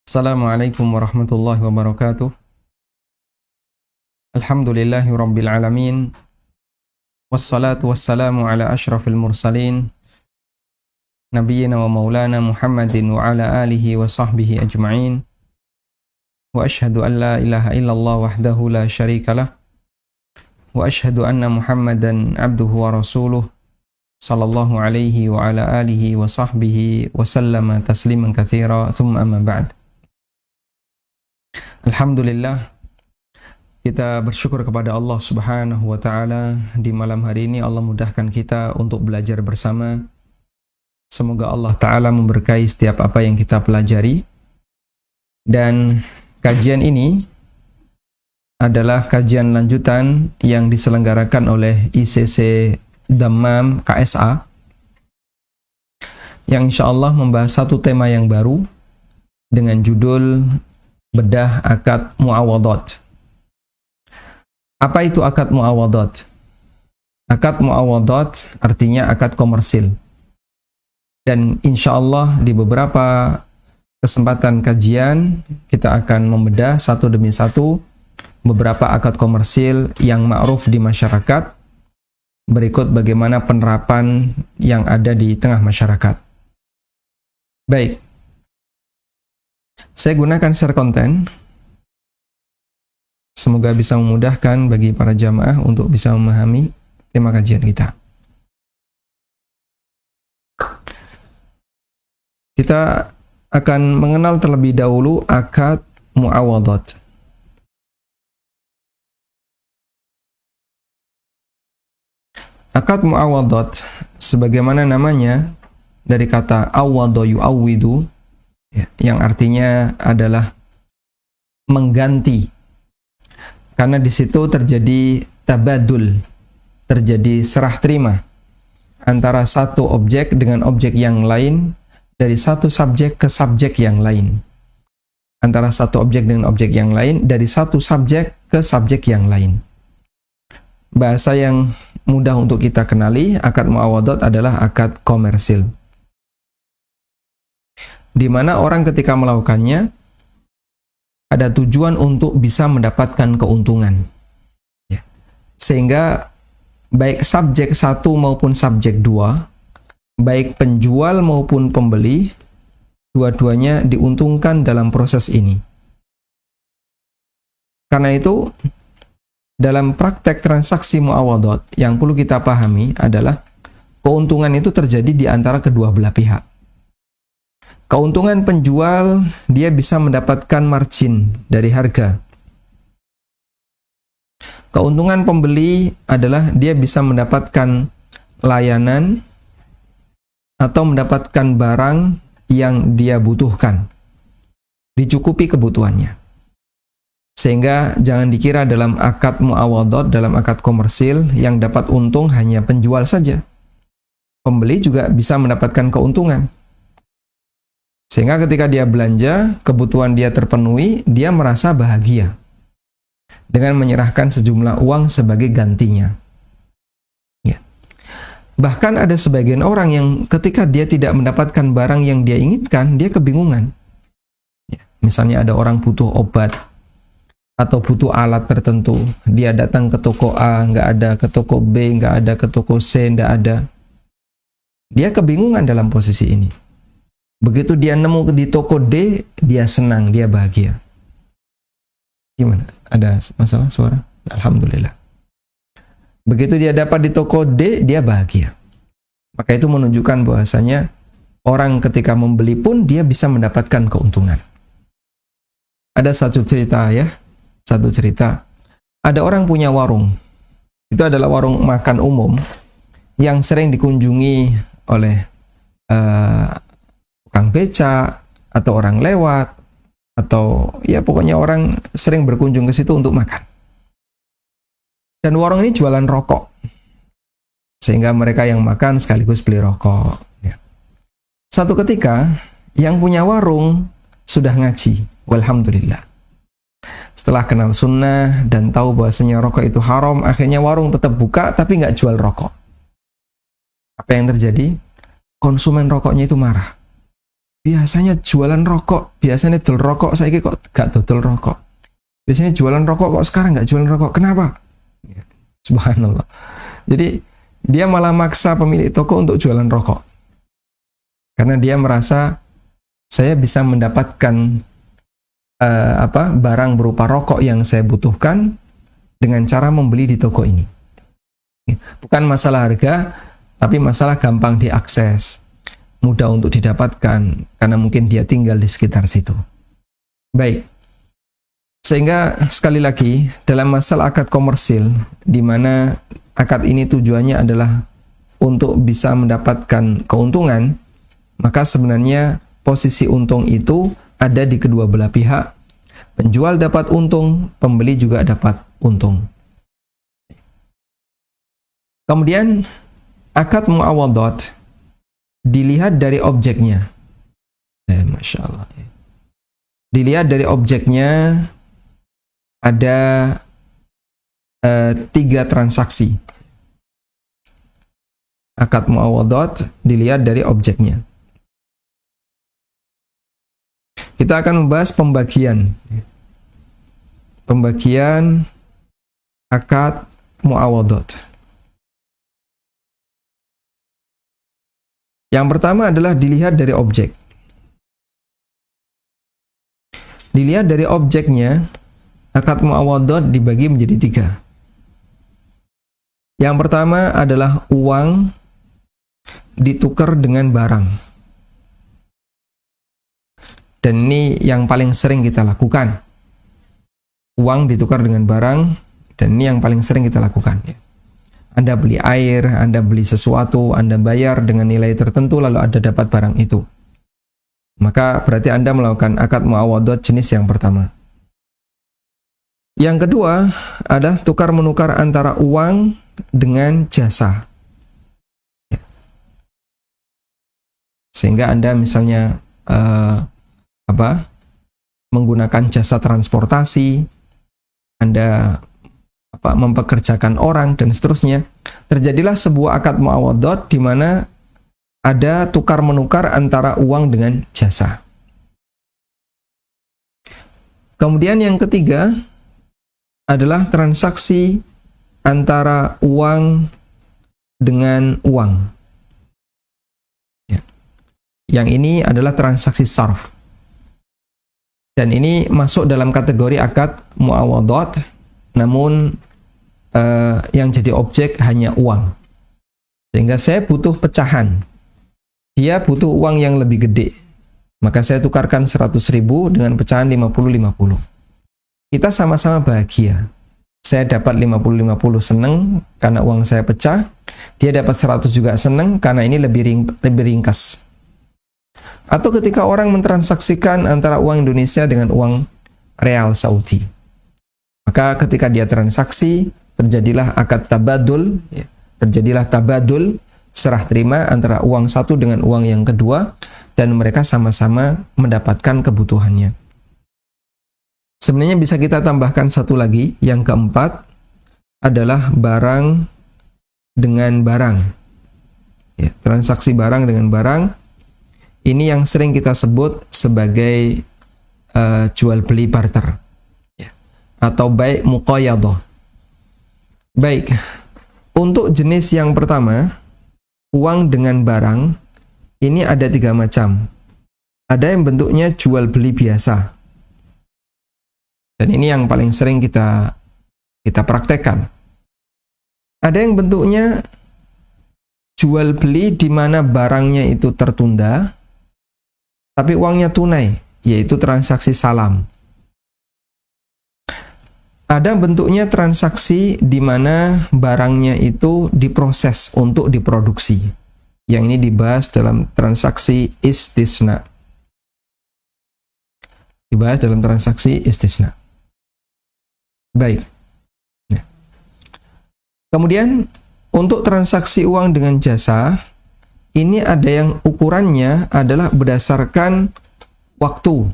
Assalamualaikum warahmatullahi wabarakatuh. Alhamdulillahi rabbil alamin. Wassalatu wassalamu ala ashrafil mursalin. Nabiyyina wa maulana Muhammadin wa ala alihi wa sahbihi ajma'in. Wa ashhadu an la ilaha illallah wahdahu la syarika lah. Wa ashhadu anna Muhammadan abduhu wa rasuluh. Sallallahu alaihi wa ala alihi wa sahbihi wa sallama tasliman katsira. Thumma amma ba'd. Alhamdulillah, kita bersyukur kepada Allah Subhanahu wa Ta'ala. Di malam hari ini Allah mudahkan kita untuk belajar bersama. Semoga Allah Ta'ala memberkahi setiap apa yang kita pelajari. Dan kajian ini adalah kajian lanjutan yang diselenggarakan oleh ICC Dammam KSA, yang insya Allah membahas satu tema yang baru dengan judul bedah akad muawadhat. Apa itu akad muawadhat? Akad muawadhat artinya akad komersil. Dan insya Allah di beberapa kesempatan kajian kita akan membedah satu demi satu beberapa akad komersil yang ma'ruf di masyarakat. Berikut bagaimana penerapan yang ada di tengah masyarakat. Baik. Saya gunakan share konten. Semoga bisa memudahkan bagi para jamaah untuk bisa memahami tema kajian kita. Kita akan mengenal terlebih dahulu akad muawadhat. Akad muawadhat sebagaimana namanya dari kata awwadha yu'awwidu, yang artinya adalah mengganti, karena di situ terjadi tabadul, terjadi serah terima antara satu objek dengan objek yang lain, dari satu subjek ke subjek yang lain, antara satu objek dengan objek yang lain, dari satu subjek ke subjek yang lain. Bahasa yang mudah untuk kita kenali, akad muawadhat adalah akad komersil, di mana orang ketika melakukannya ada tujuan untuk bisa mendapatkan keuntungan. Sehingga baik subjek satu maupun subjek dua, baik penjual maupun pembeli, dua-duanya diuntungkan dalam proses ini. Karena itu, dalam praktek transaksi muawadhat yang perlu kita pahami adalah keuntungan itu terjadi di antara kedua belah pihak. Keuntungan penjual, dia bisa mendapatkan margin dari harga. Keuntungan pembeli adalah dia bisa mendapatkan layanan atau mendapatkan barang yang dia butuhkan, dicukupi kebutuhannya. Sehingga jangan dikira dalam akad muawadhat, dalam akad komersil, yang dapat untung hanya penjual saja. Pembeli juga bisa mendapatkan keuntungan. Sehingga ketika dia belanja, kebutuhan dia terpenuhi, dia merasa bahagia dengan menyerahkan sejumlah uang sebagai gantinya. Ya. Bahkan ada sebagian orang yang ketika dia tidak mendapatkan barang yang dia inginkan, dia kebingungan. Ya. Misalnya ada orang butuh obat atau butuh alat tertentu, dia datang ke toko A, nggak ada, ke toko B, nggak ada, ke toko C, nggak ada. Dia kebingungan dalam posisi ini. Begitu dia nemu di toko D, dia senang, dia bahagia. Gimana? Ada masalah suara? Alhamdulillah. Begitu dia dapat di toko D, dia bahagia. Maka itu menunjukkan bahwasanya orang ketika membeli pun dia bisa mendapatkan keuntungan. Ada satu cerita ya, satu cerita. Ada orang punya warung. Itu adalah warung makan umum yang sering dikunjungi oleh tukang beca atau orang lewat, atau ya pokoknya orang sering berkunjung ke situ untuk makan. Dan warung ini jualan rokok, sehingga mereka yang makan sekaligus beli rokok. Satu ketika yang punya warung sudah ngaji, walhamdulillah. Setelah kenal sunnah dan tahu bahwasanya rokok itu haram, akhirnya warung tetap buka tapi nggak jual rokok. Apa yang terjadi? Konsumen rokoknya itu marah. biasanya jualan rokok, biasanya dol rokok, saya kok gak dodol rokok. Biasanya jualan rokok kok sekarang gak jualan rokok. Kenapa? Ya, subhanallah. Jadi dia malah maksa pemilik toko untuk jualan rokok. Karena dia merasa saya bisa mendapatkan barang berupa rokok yang saya butuhkan dengan cara membeli di toko ini. Bukan masalah harga, tapi masalah gampang diakses, mudah untuk didapatkan, karena mungkin dia tinggal di sekitar situ. Baik, sehingga sekali lagi dalam masalah akad komersil, di mana akad ini tujuannya adalah untuk bisa mendapatkan keuntungan, maka sebenarnya posisi untung itu ada di kedua belah pihak. Penjual dapat untung, pembeli juga dapat untung. Kemudian akad muawadhat dilihat dari objeknya. Masya Allah. Dilihat dari objeknya ada 3 transaksi. Akad muawadhat dilihat dari objeknya. Kita akan membahas pembagian akad muawadhat. Yang pertama adalah dilihat dari objek. Dilihat dari objeknya, akad muawadhat dibagi menjadi 3. Yang pertama adalah uang ditukar dengan barang. Dan ini yang paling sering kita lakukan. Uang ditukar dengan barang, dan ini yang paling sering kita lakukan. Anda beli air, Anda beli sesuatu, Anda bayar dengan nilai tertentu, lalu Anda dapat barang itu. Maka berarti Anda melakukan akad muawadhat jenis yang pertama. Yang kedua adalah tukar-menukar antara uang dengan jasa. Sehingga Anda misalnya menggunakan jasa transportasi, Anda mempekerjakan orang dan seterusnya. Terjadilah sebuah akad muawadhat di mana ada tukar-menukar antara uang dengan jasa. Kemudian yang ketiga adalah transaksi antara uang dengan uang. Yang ini adalah transaksi sarf. Dan ini masuk dalam kategori akad muawadhat, namun yang jadi objek hanya uang. Sehingga saya butuh pecahan. Dia butuh uang yang lebih gede. Maka saya tukarkan 100.000 dengan pecahan 50-50. Kita sama-sama bahagia. Saya dapat 50-50 seneng karena uang saya pecah. Dia dapat 100 juga seneng karena ini lebih ringkas. Atau ketika orang mentransaksikan antara uang Indonesia dengan uang real Saudi. Maka ketika dia transaksi, terjadilah akad tabadul, terjadilah tabadul, serah terima antara uang satu dengan uang yang kedua, dan mereka sama-sama mendapatkan kebutuhannya. Sebenarnya bisa kita tambahkan satu lagi, yang keempat adalah barang dengan barang. Transaksi barang dengan barang. Ini yang sering kita sebut sebagai jual beli barter, atau bai' muqayadah. Baik, untuk jenis yang pertama, uang dengan barang, ini ada 3 macam. Ada yang bentuknya jual beli biasa, dan ini yang paling sering kita praktekkan. Ada yang bentuknya jual beli di mana barangnya itu tertunda, tapi uangnya tunai, yaitu transaksi salam. Ada bentuknya transaksi di mana barangnya itu diproses untuk diproduksi. Yang ini dibahas dalam transaksi istisna. Dibahas dalam transaksi istisna. Baik. Nah. Kemudian, untuk transaksi uang dengan jasa, ini ada yang ukurannya adalah berdasarkan waktu.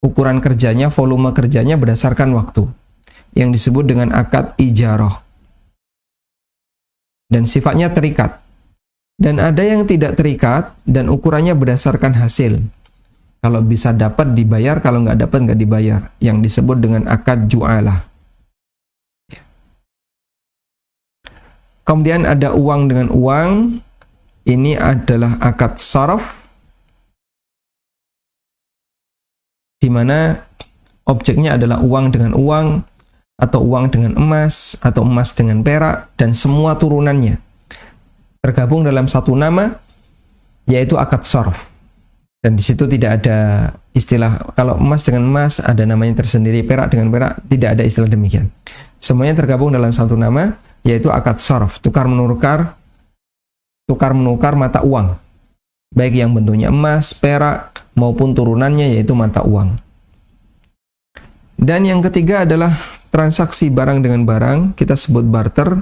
Ukuran kerjanya, volume kerjanya berdasarkan waktu. Yang disebut dengan akad ijarah. Dan sifatnya terikat. Dan ada yang tidak terikat dan ukurannya berdasarkan hasil. Kalau bisa dapat dibayar, kalau nggak dapat nggak dibayar. Yang disebut dengan akad ju'alah. Kemudian ada uang dengan uang. Ini adalah akad saraf, di mana objeknya adalah uang dengan uang, atau uang dengan emas, atau emas dengan perak, dan semua turunannya tergabung dalam satu nama, yaitu akad saraf. Dan di situ tidak ada istilah, kalau emas dengan emas ada namanya tersendiri, perak dengan perak, tidak ada istilah demikian. Semuanya tergabung dalam satu nama, yaitu akad saraf, tukar menukar mata uang, baik yang bentuknya emas, perak, maupun turunannya yaitu mata uang. Dan yang ketiga adalah transaksi barang dengan barang, kita sebut barter.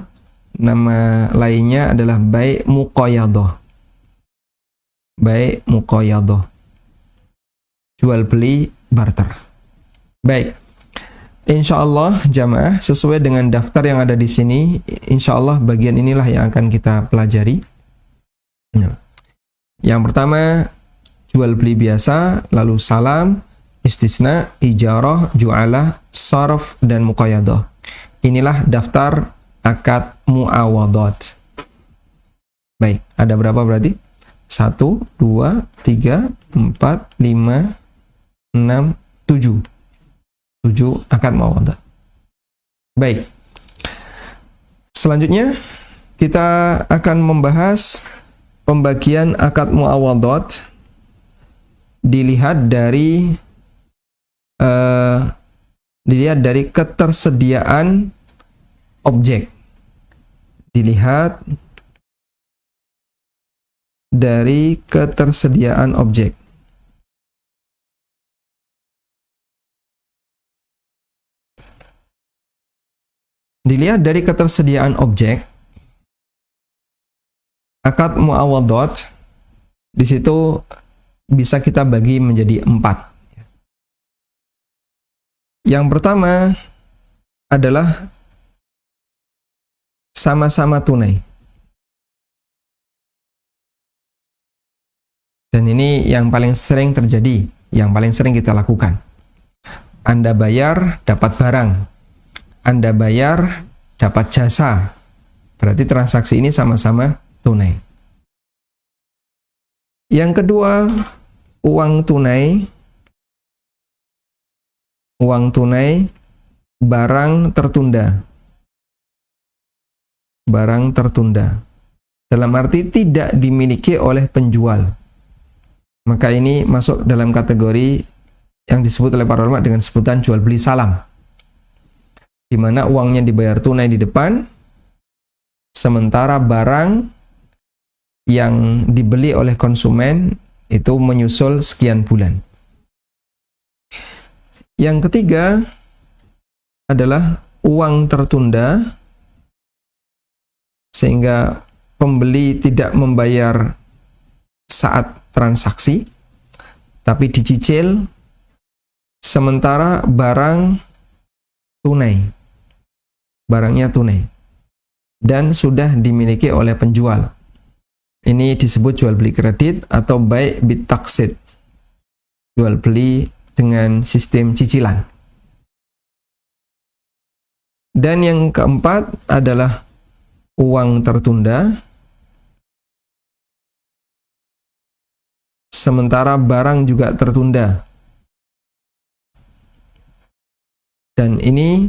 Nama lainnya adalah bai' muqayadah. Bai' muqayadah. Jual beli barter. Baik. Insyaallah jamaah, sesuai dengan daftar yang ada di sini, insyaallah bagian inilah yang akan kita pelajari. Yang pertama, jual beli biasa, lalu salam, istisna, ijarah, ju'alah, saraf, dan muqayadah. Inilah daftar akad muawadat. Baik, ada berapa berarti? 1, 2, 3, 4, 5, 6, 7. 7 akad muawadat. Baik. Selanjutnya, kita akan membahas pembagian akad muawadat dilihat dari ketersediaan objek. Dilihat dari ketersediaan objek. Dilihat dari ketersediaan objek, akad muawadat di situ bisa kita bagi menjadi 4. Yang pertama adalah sama-sama tunai. Dan ini yang paling sering terjadi, yang paling sering kita lakukan. Anda bayar, dapat barang. Anda bayar, dapat jasa. Berarti transaksi ini sama-sama tunai. Yang kedua, uang tunai. Uang tunai, barang tertunda. Barang tertunda. Dalam arti tidak dimiliki oleh penjual. Maka ini masuk dalam kategori yang disebut oleh para ulama dengan sebutan jual beli salam. Di mana uangnya dibayar tunai di depan, sementara barang yang dibeli oleh konsumen itu menyusul sekian bulan. Yang ketiga adalah uang tertunda, sehingga pembeli tidak membayar saat transaksi, tapi dicicil, sementara barang tunai. Barangnya tunai. Dan sudah dimiliki oleh penjual. Ini disebut jual beli kredit atau bai' bit taqsid. Jual beli dengan sistem cicilan. Dan yang keempat adalah uang tertunda, sementara barang juga tertunda. Dan ini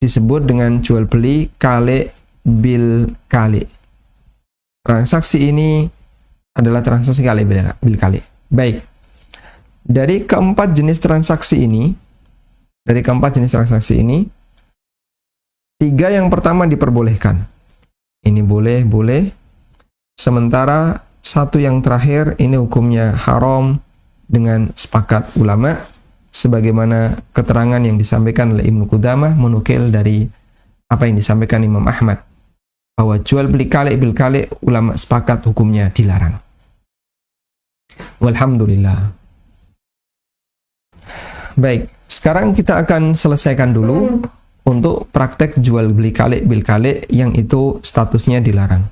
disebut dengan jual beli kali bil kali. Transaksi ini adalah transaksi kali bil kali. Baik. Dari keempat jenis transaksi ini, 3 yang pertama diperbolehkan. Ini boleh. Sementara 1 yang terakhir ini hukumnya haram dengan sepakat ulama, sebagaimana keterangan yang disampaikan oleh Ibnu Qudamah menukil dari apa yang disampaikan Imam Ahmad, bahwa jual beli kali bil kali ulama sepakat hukumnya dilarang. Walhamdulillah. Baik, sekarang kita akan selesaikan dulu untuk praktek jual beli kali bil kali yang itu statusnya dilarang.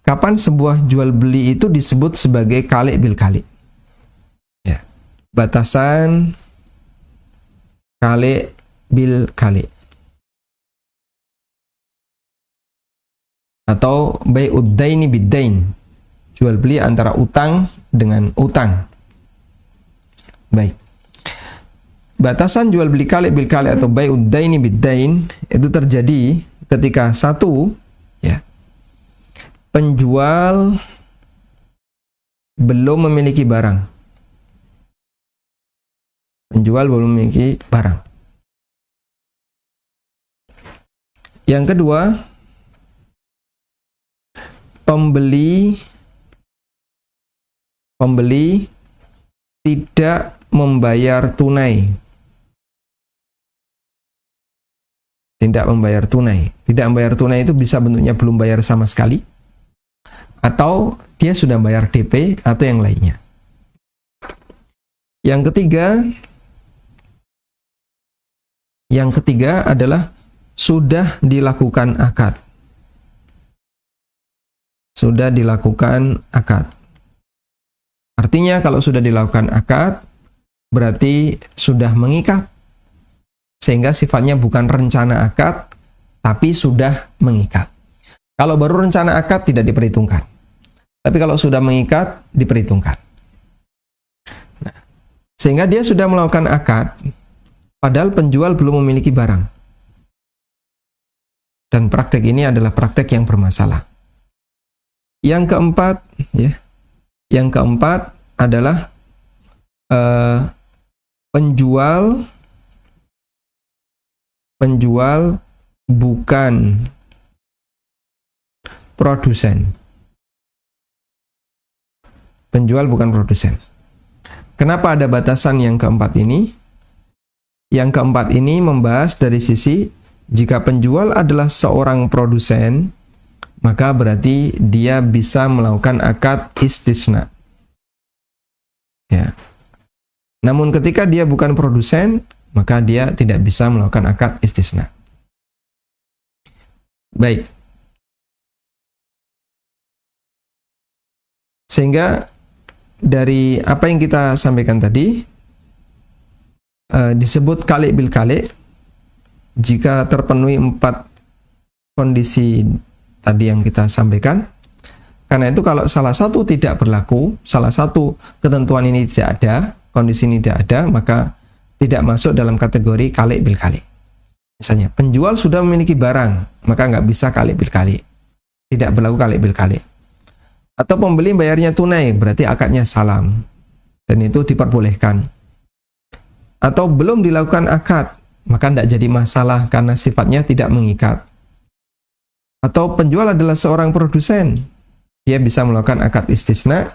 kapan sebuah jual beli itu disebut sebagai kali bil kali? Ya. Batasan kali bil kali. Atau bai'ud daini bid dain. Jual beli antara utang dengan utang. Baik. Batasan jual beli kali bil kali atau bai'ud daini bid dain itu terjadi ketika satu, ya, penjual belum memiliki barang. Penjual belum memiliki barang. Yang kedua, pembeli tidak membayar tunai. Tidak membayar tunai. Tidak membayar tunai itu bisa bentuknya belum bayar sama sekali, atau dia sudah bayar DP atau yang lainnya. Yang ketiga adalah sudah dilakukan akad. Sudah dilakukan akad. Artinya kalau sudah dilakukan akad, berarti sudah mengikat. Sehingga sifatnya bukan rencana akad, tapi sudah mengikat. Kalau baru rencana akad tidak diperhitungkan. Tapi kalau sudah mengikat, diperhitungkan. Nah, sehingga dia sudah melakukan akad, padahal penjual belum memiliki barang. Dan praktek ini adalah praktek yang bermasalah. Yang keempat adalah penjual bukan produsen. Penjual bukan produsen. Kenapa ada batasan yang keempat ini? Yang keempat ini membahas dari sisi jika penjual adalah seorang produsen, maka berarti dia bisa melakukan akad istisna. Ya. Namun ketika dia bukan produsen, maka dia tidak bisa melakukan akad istisna. Baik. Sehingga dari apa yang kita sampaikan tadi, disebut kali bil kali jika terpenuhi 4 kondisi tadi yang kita sampaikan. Karena itu kalau salah satu tidak berlaku, salah satu ketentuan ini tidak ada, kondisi ini tidak ada, maka tidak masuk dalam kategori kali bil kali. Misalnya, penjual sudah memiliki barang, maka nggak bisa kali bil kali. Tidak berlaku kali bil kali. Atau pembeli bayarnya tunai, berarti akadnya salam. Dan itu diperbolehkan. Atau belum dilakukan akad, maka tidak jadi masalah karena sifatnya tidak mengikat. Atau penjual adalah seorang produsen, dia bisa melakukan akad istisna,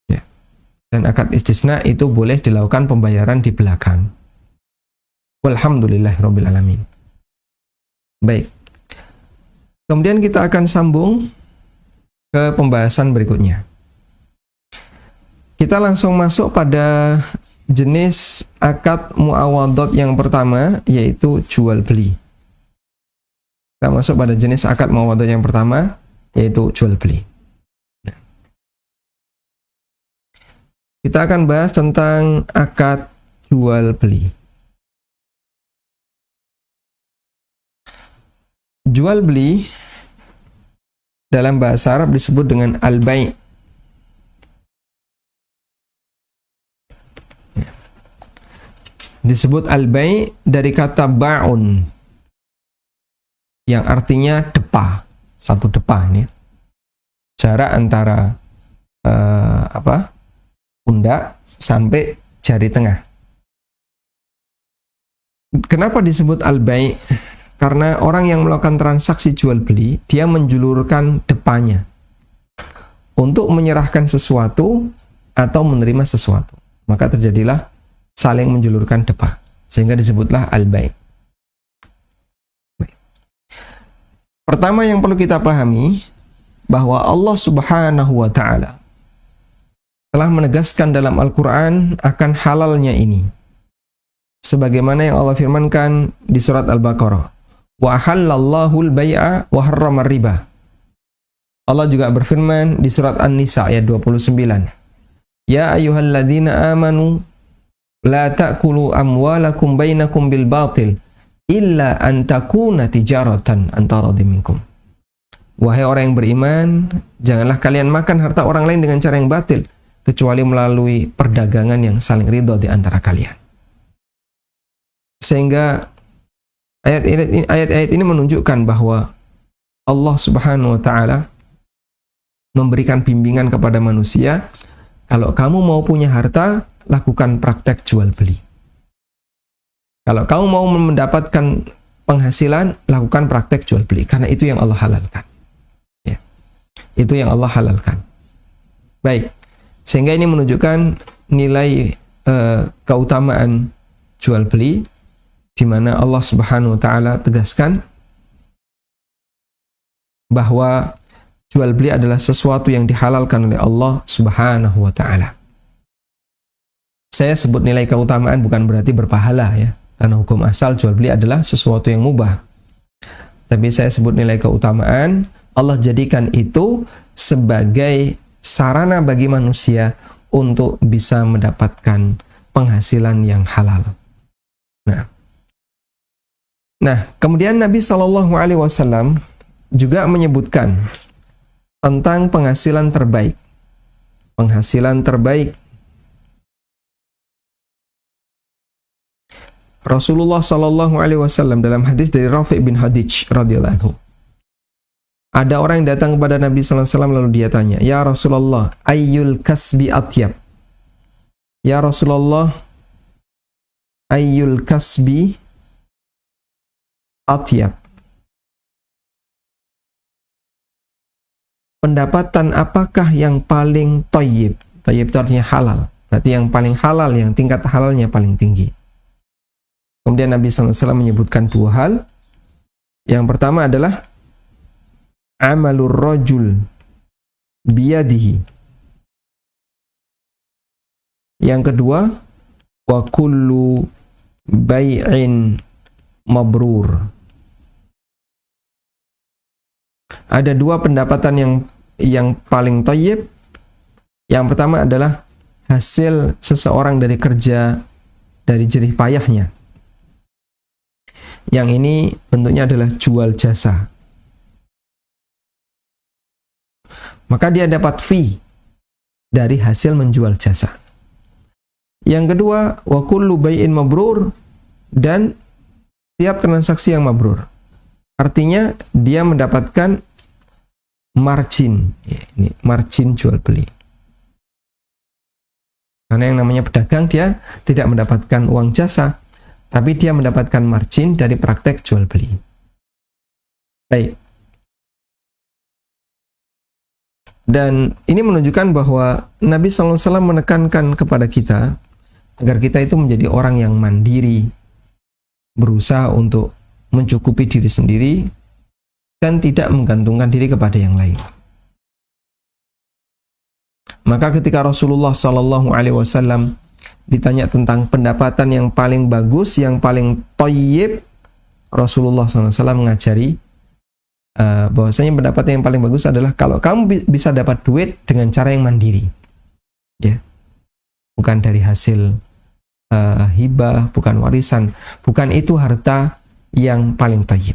ya. Dan akad istisna itu boleh dilakukan pembayaran di belakang. Walhamdulillahirabbil alamin. Baik. Kemudian kita akan sambung ke pembahasan berikutnya. Kita langsung masuk pada jenis akad muawadhat yang pertama, yaitu jual beli. Kita masuk pada jenis akad muawadhat yang pertama, yaitu jual beli. Nah, kita akan bahas tentang akad jual beli. Jual beli dalam bahasa Arab disebut dengan al-bai'. Disebut al-bai' dari kata ba'un yang artinya depa, satu depa ini. Jarak antara pundak sampai jari tengah. Kenapa disebut al-bai'? Karena orang yang melakukan transaksi jual beli, dia menjulurkan depanya untuk menyerahkan sesuatu atau menerima sesuatu. Maka terjadilah saling menjulurkan depa, sehingga disebutlah al-bai'. Pertama yang perlu kita pahami bahwa Allah Subhanahu wa ta'ala telah menegaskan dalam Al-Quran akan halalnya ini. Sebagaimana yang Allah firmankan di surat Al-Baqarah, wa halallahu al-bai'a wa harrama riba. Allah juga berfirman di surat An-Nisa ayat 29. Ya ayyuhalladzina amanu la ta'kulu amwalakum bainakum bil batil illa an takuna tijaratan antara minkum. Wahai orang yang beriman, janganlah kalian makan harta orang lain dengan cara yang batil, kecuali melalui perdagangan yang saling ridho di antara kalian. Sehingga ayat-ayat ini menunjukkan bahwa Allah Subhanahu wa taala memberikan bimbingan kepada manusia, kalau kamu mau punya harta, lakukan praktek jual beli. Kalau kamu mau mendapatkan penghasilan, lakukan praktek jual beli, karena itu yang Allah halalkan. Ya. Itu yang Allah halalkan. Baik, sehingga ini menunjukkan nilai keutamaan jual beli, di mana Allah Subhanahu wa taala tegaskan bahwa jual beli adalah sesuatu yang dihalalkan oleh Allah Subhanahu wa taala. Saya sebut nilai keutamaan bukan berarti berpahala ya, karena hukum asal jual beli adalah sesuatu yang mubah. Tapi saya sebut nilai keutamaan, Allah jadikan itu sebagai sarana bagi manusia untuk bisa mendapatkan penghasilan yang halal. Nah, kemudian Nabi Shallallahu Alaihi Wasallam juga menyebutkan tentang penghasilan terbaik. Penghasilan terbaik. Rasulullah Shallallahu Alaihi Wasallam dalam hadis dari Rafi' bin Hadij radhiyallahu anhu. Ada orang yang datang kepada Nabi Sallallahu Alaihi Wasallam lalu dia tanya, Ya Rasulullah, ayyul kasbi atyab? Ya Rasulullah, ayyul kasbi atyab? Pendapatan apakah yang paling thayyib? Thayyib itu artinya halal. Berarti yang paling halal, yang tingkat halalnya paling tinggi. Kemudian Nabi SAW menyebutkan dua hal. Yang pertama adalah amalur rajul biyadihi. Yang kedua, wa kullu bai'in mabrur. Ada dua pendapatan yang paling thayyib. Yang pertama adalah hasil seseorang dari kerja, dari jerih payahnya. Yang ini bentuknya adalah jual jasa. Maka dia dapat fee dari hasil menjual jasa. Yang kedua, wa kullu bai'in mabrur, dan tiap transaksi yang mabrur. Artinya dia mendapatkan margin. Ya, ini margin jual beli. Karena yang namanya pedagang dia tidak mendapatkan uang jasa, tapi dia mendapatkan margin dari praktek jual beli. Baik. Dan ini menunjukkan bahwa Nabi SAW menekankan kepada kita agar kita itu menjadi orang yang mandiri, berusaha untuk mencukupi diri sendiri dan tidak menggantungkan diri kepada yang lain. Maka ketika Rasulullah SAW ditanya tentang pendapatan yang paling bagus, yang paling thayyib, Rasulullah SAW mengajari bahwasanya pendapatan yang paling bagus adalah kalau kamu bisa dapat duit dengan cara yang mandiri, ya, bukan dari hasil hibah, bukan warisan, bukan itu harta yang paling thayyib,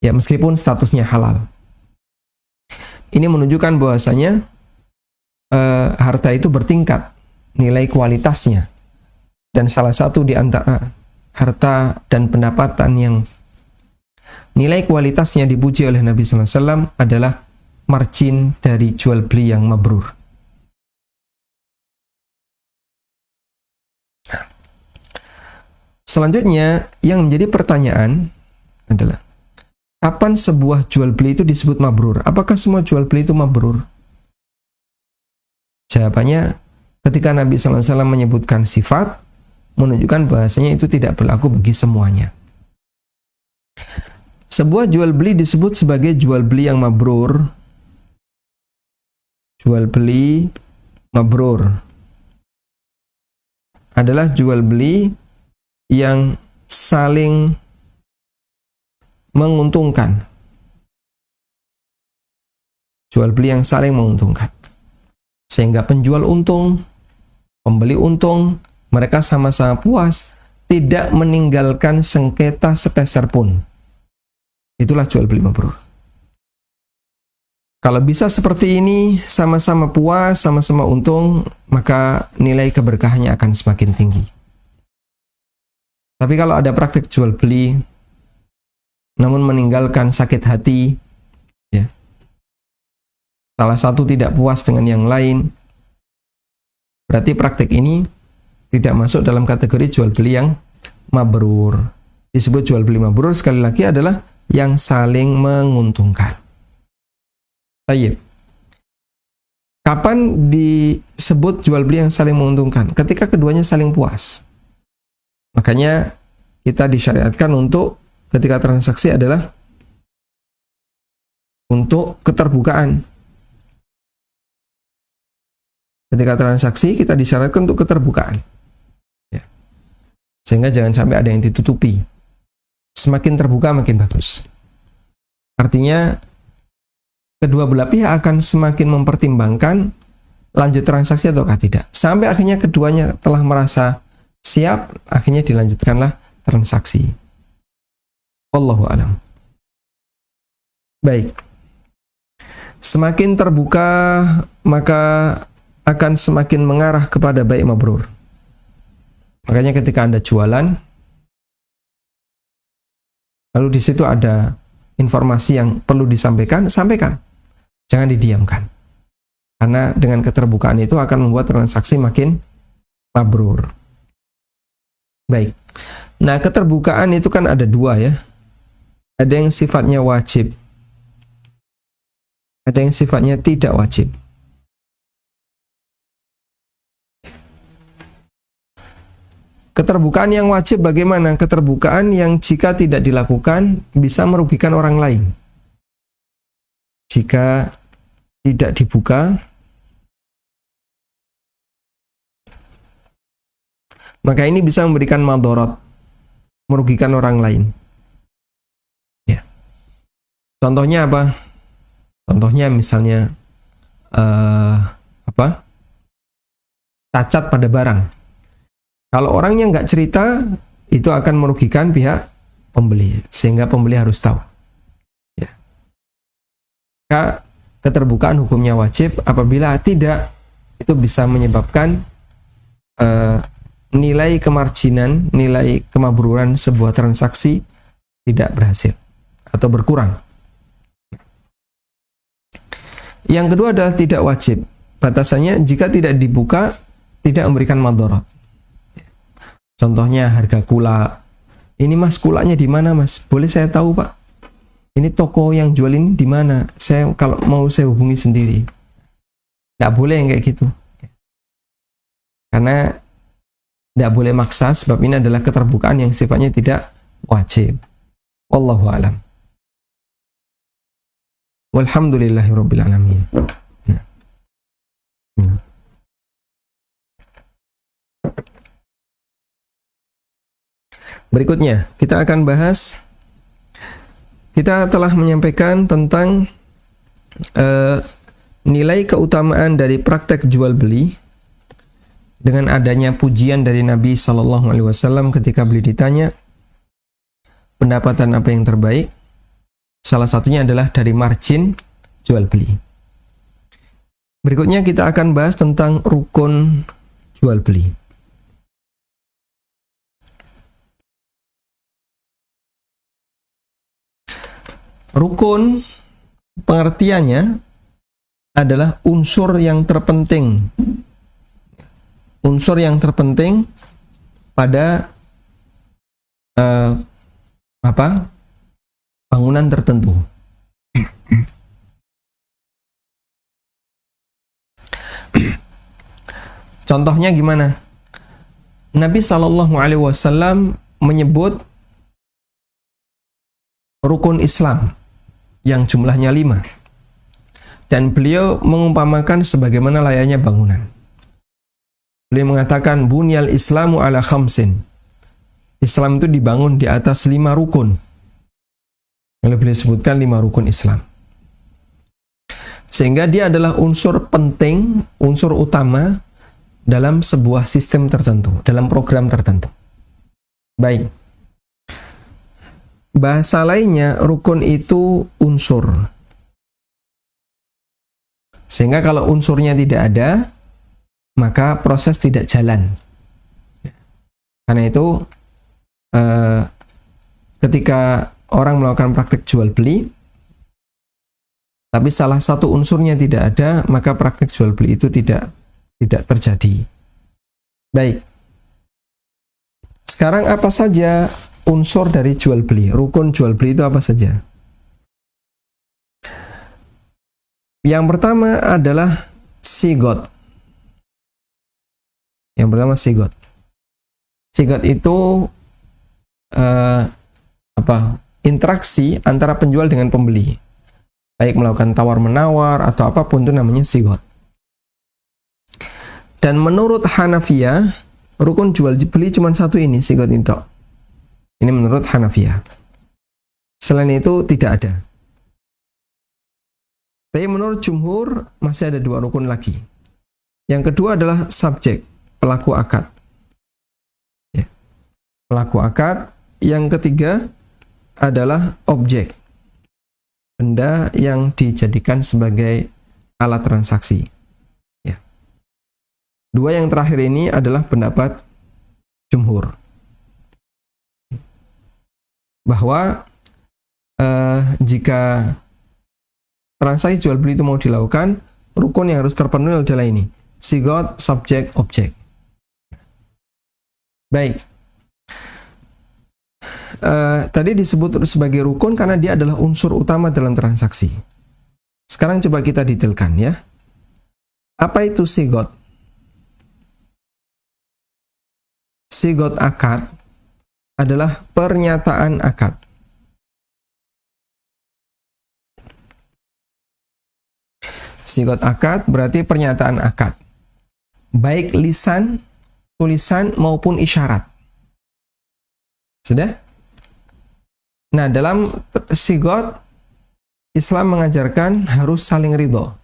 ya, meskipun statusnya halal. Ini menunjukkan bahwasanya harta itu bertingkat nilai kualitasnya, dan salah satu di antara harta dan pendapatan yang nilai kualitasnya dipuji oleh Nabi SAW adalah margin dari jual beli yang mabrur. Selanjutnya yang menjadi pertanyaan adalah, kapan sebuah jual beli itu disebut mabrur? Apakah semua jual beli itu mabrur? Jawabannya, ketika Nabi SAW menyebutkan sifat, menunjukkan bahasanya itu tidak berlaku bagi semuanya. Sebuah jual beli disebut sebagai jual beli yang mabrur. Jual beli mabrur adalah jual beli yang saling menguntungkan. Jual beli yang saling menguntungkan. Sehingga penjual untung, pembeli untung, mereka sama-sama puas, tidak meninggalkan sengketa sepeser pun. Itulah jual beli mabrur. Kalau bisa seperti ini, sama-sama puas, sama-sama untung, maka nilai keberkahannya akan semakin tinggi. Tapi kalau ada praktik jual beli, namun meninggalkan sakit hati, ya, salah satu tidak puas dengan yang lain, berarti praktik ini tidak masuk dalam kategori jual beli yang mabrur. Disebut jual beli mabrur sekali lagi adalah yang saling menguntungkan. Tayyib. Kapan disebut jual beli yang saling menguntungkan? Ketika keduanya saling puas. Makanya kita disyariatkan untuk ketika transaksi adalah untuk keterbukaan. Ketika transaksi kita disyaratkan untuk keterbukaan. Ya. Sehingga jangan sampai ada yang ditutupi. Semakin terbuka makin bagus. Artinya kedua belah pihak akan semakin mempertimbangkan lanjut transaksi ataukah tidak. Sampai akhirnya keduanya telah merasa siap, akhirnya dilanjutkanlah transaksi. Wallahu a'lam. Baik. Semakin terbuka, maka akan semakin mengarah kepada baik mabrur. Makanya ketika Anda jualan, lalu di situ ada informasi yang perlu disampaikan, sampaikan. Jangan didiamkan. Karena dengan keterbukaan itu akan membuat transaksi makin mabrur. Baik. Nah, keterbukaan itu kan ada dua ya. Ada yang sifatnya wajib. Ada yang sifatnya tidak wajib. Keterbukaan yang wajib bagaimana? Keterbukaan yang jika tidak dilakukan bisa merugikan orang lain. Jika tidak dibuka, maka ini bisa memberikan madharat, merugikan orang lain. Ya. Contohnya apa? Contohnya misalnya cacat pada barang. Kalau orangnya nggak cerita, itu akan merugikan pihak pembeli, sehingga pembeli harus tahu. Ya. Keterbukaan hukumnya wajib. Apabila tidak, itu bisa menyebabkan nilai kemarginan, nilai kemabruran sebuah transaksi tidak berhasil atau berkurang. Yang kedua adalah tidak wajib. Batasannya jika tidak dibuka, tidak memberikan madharat. Contohnya harga kula. Ini mas, kulanya di mana mas? Boleh saya tahu pak? Ini toko yang jual ini di mana? Saya kalau mau saya hubungi sendiri. Nggak boleh yang kayak gitu. Karena nggak boleh maksa, sebab ini adalah keterbukaan yang sifatnya tidak wajib. Wallahu a'lam. Walhamdulillahirabbil alamin. Berikutnya, kita akan bahas, kita telah menyampaikan tentang nilai keutamaan dari praktek jual beli dengan adanya pujian dari Nabi SAW ketika beliau ditanya pendapatan apa yang terbaik. Salah satunya adalah dari margin jual beli. Berikutnya kita akan bahas tentang rukun jual beli. Rukun pengertiannya adalah unsur yang terpenting. Unsur yang terpenting pada bangunan tertentu. Contohnya gimana? Nabi SAW menyebut rukun Islam yang jumlahnya 5. Dan beliau mengumpamakan sebagaimana layaknya bangunan. Beliau mengatakan bunyal Islamu ala khamsin. Islam itu dibangun di atas 5 rukun. Lalu beliau sebutkan 5 rukun Islam. Sehingga dia adalah unsur penting, unsur utama dalam sebuah sistem tertentu, dalam program tertentu. Baik. Bahasa lainnya, rukun itu unsur. Sehingga kalau unsurnya tidak ada, maka proses tidak jalan. Karena itu, ketika orang melakukan praktik jual beli, tapi salah satu unsurnya tidak ada, maka praktik jual beli itu tidak terjadi. Baik. Sekarang apa saja unsur dari jual beli? Rukun jual beli itu apa saja? Yang pertama adalah sigot. Yang pertama sigot. Sigot itu interaksi antara penjual dengan pembeli. Baik melakukan tawar-menawar atau apapun, itu namanya sigot. Dan menurut Hanafiyah, rukun jual beli cuma satu ini, sigot itu. Ini menurut Hanafiyah. Selain itu tidak ada. Tapi menurut jumhur masih ada dua rukun lagi. Yang kedua adalah subjek, pelaku akad. Ya. Pelaku akad. Yang ketiga adalah objek, benda yang dijadikan sebagai alat transaksi. Ya. Dua yang terakhir ini adalah pendapat jumhur. Bahwa jika transaksi jual beli itu mau dilakukan, rukun yang harus terpenuhi adalah ini: sigot, subjek, objek. Baik. Tadi disebut sebagai rukun karena dia adalah unsur utama dalam transaksi. Sekarang coba kita detailkan ya. Apa itu sigot? Sigot akad adalah pernyataan akad. Sigot akad berarti pernyataan akad. Baik lisan, tulisan maupun isyarat. Sudah? Nah, dalam sigot, Islam mengajarkan harus saling ridho.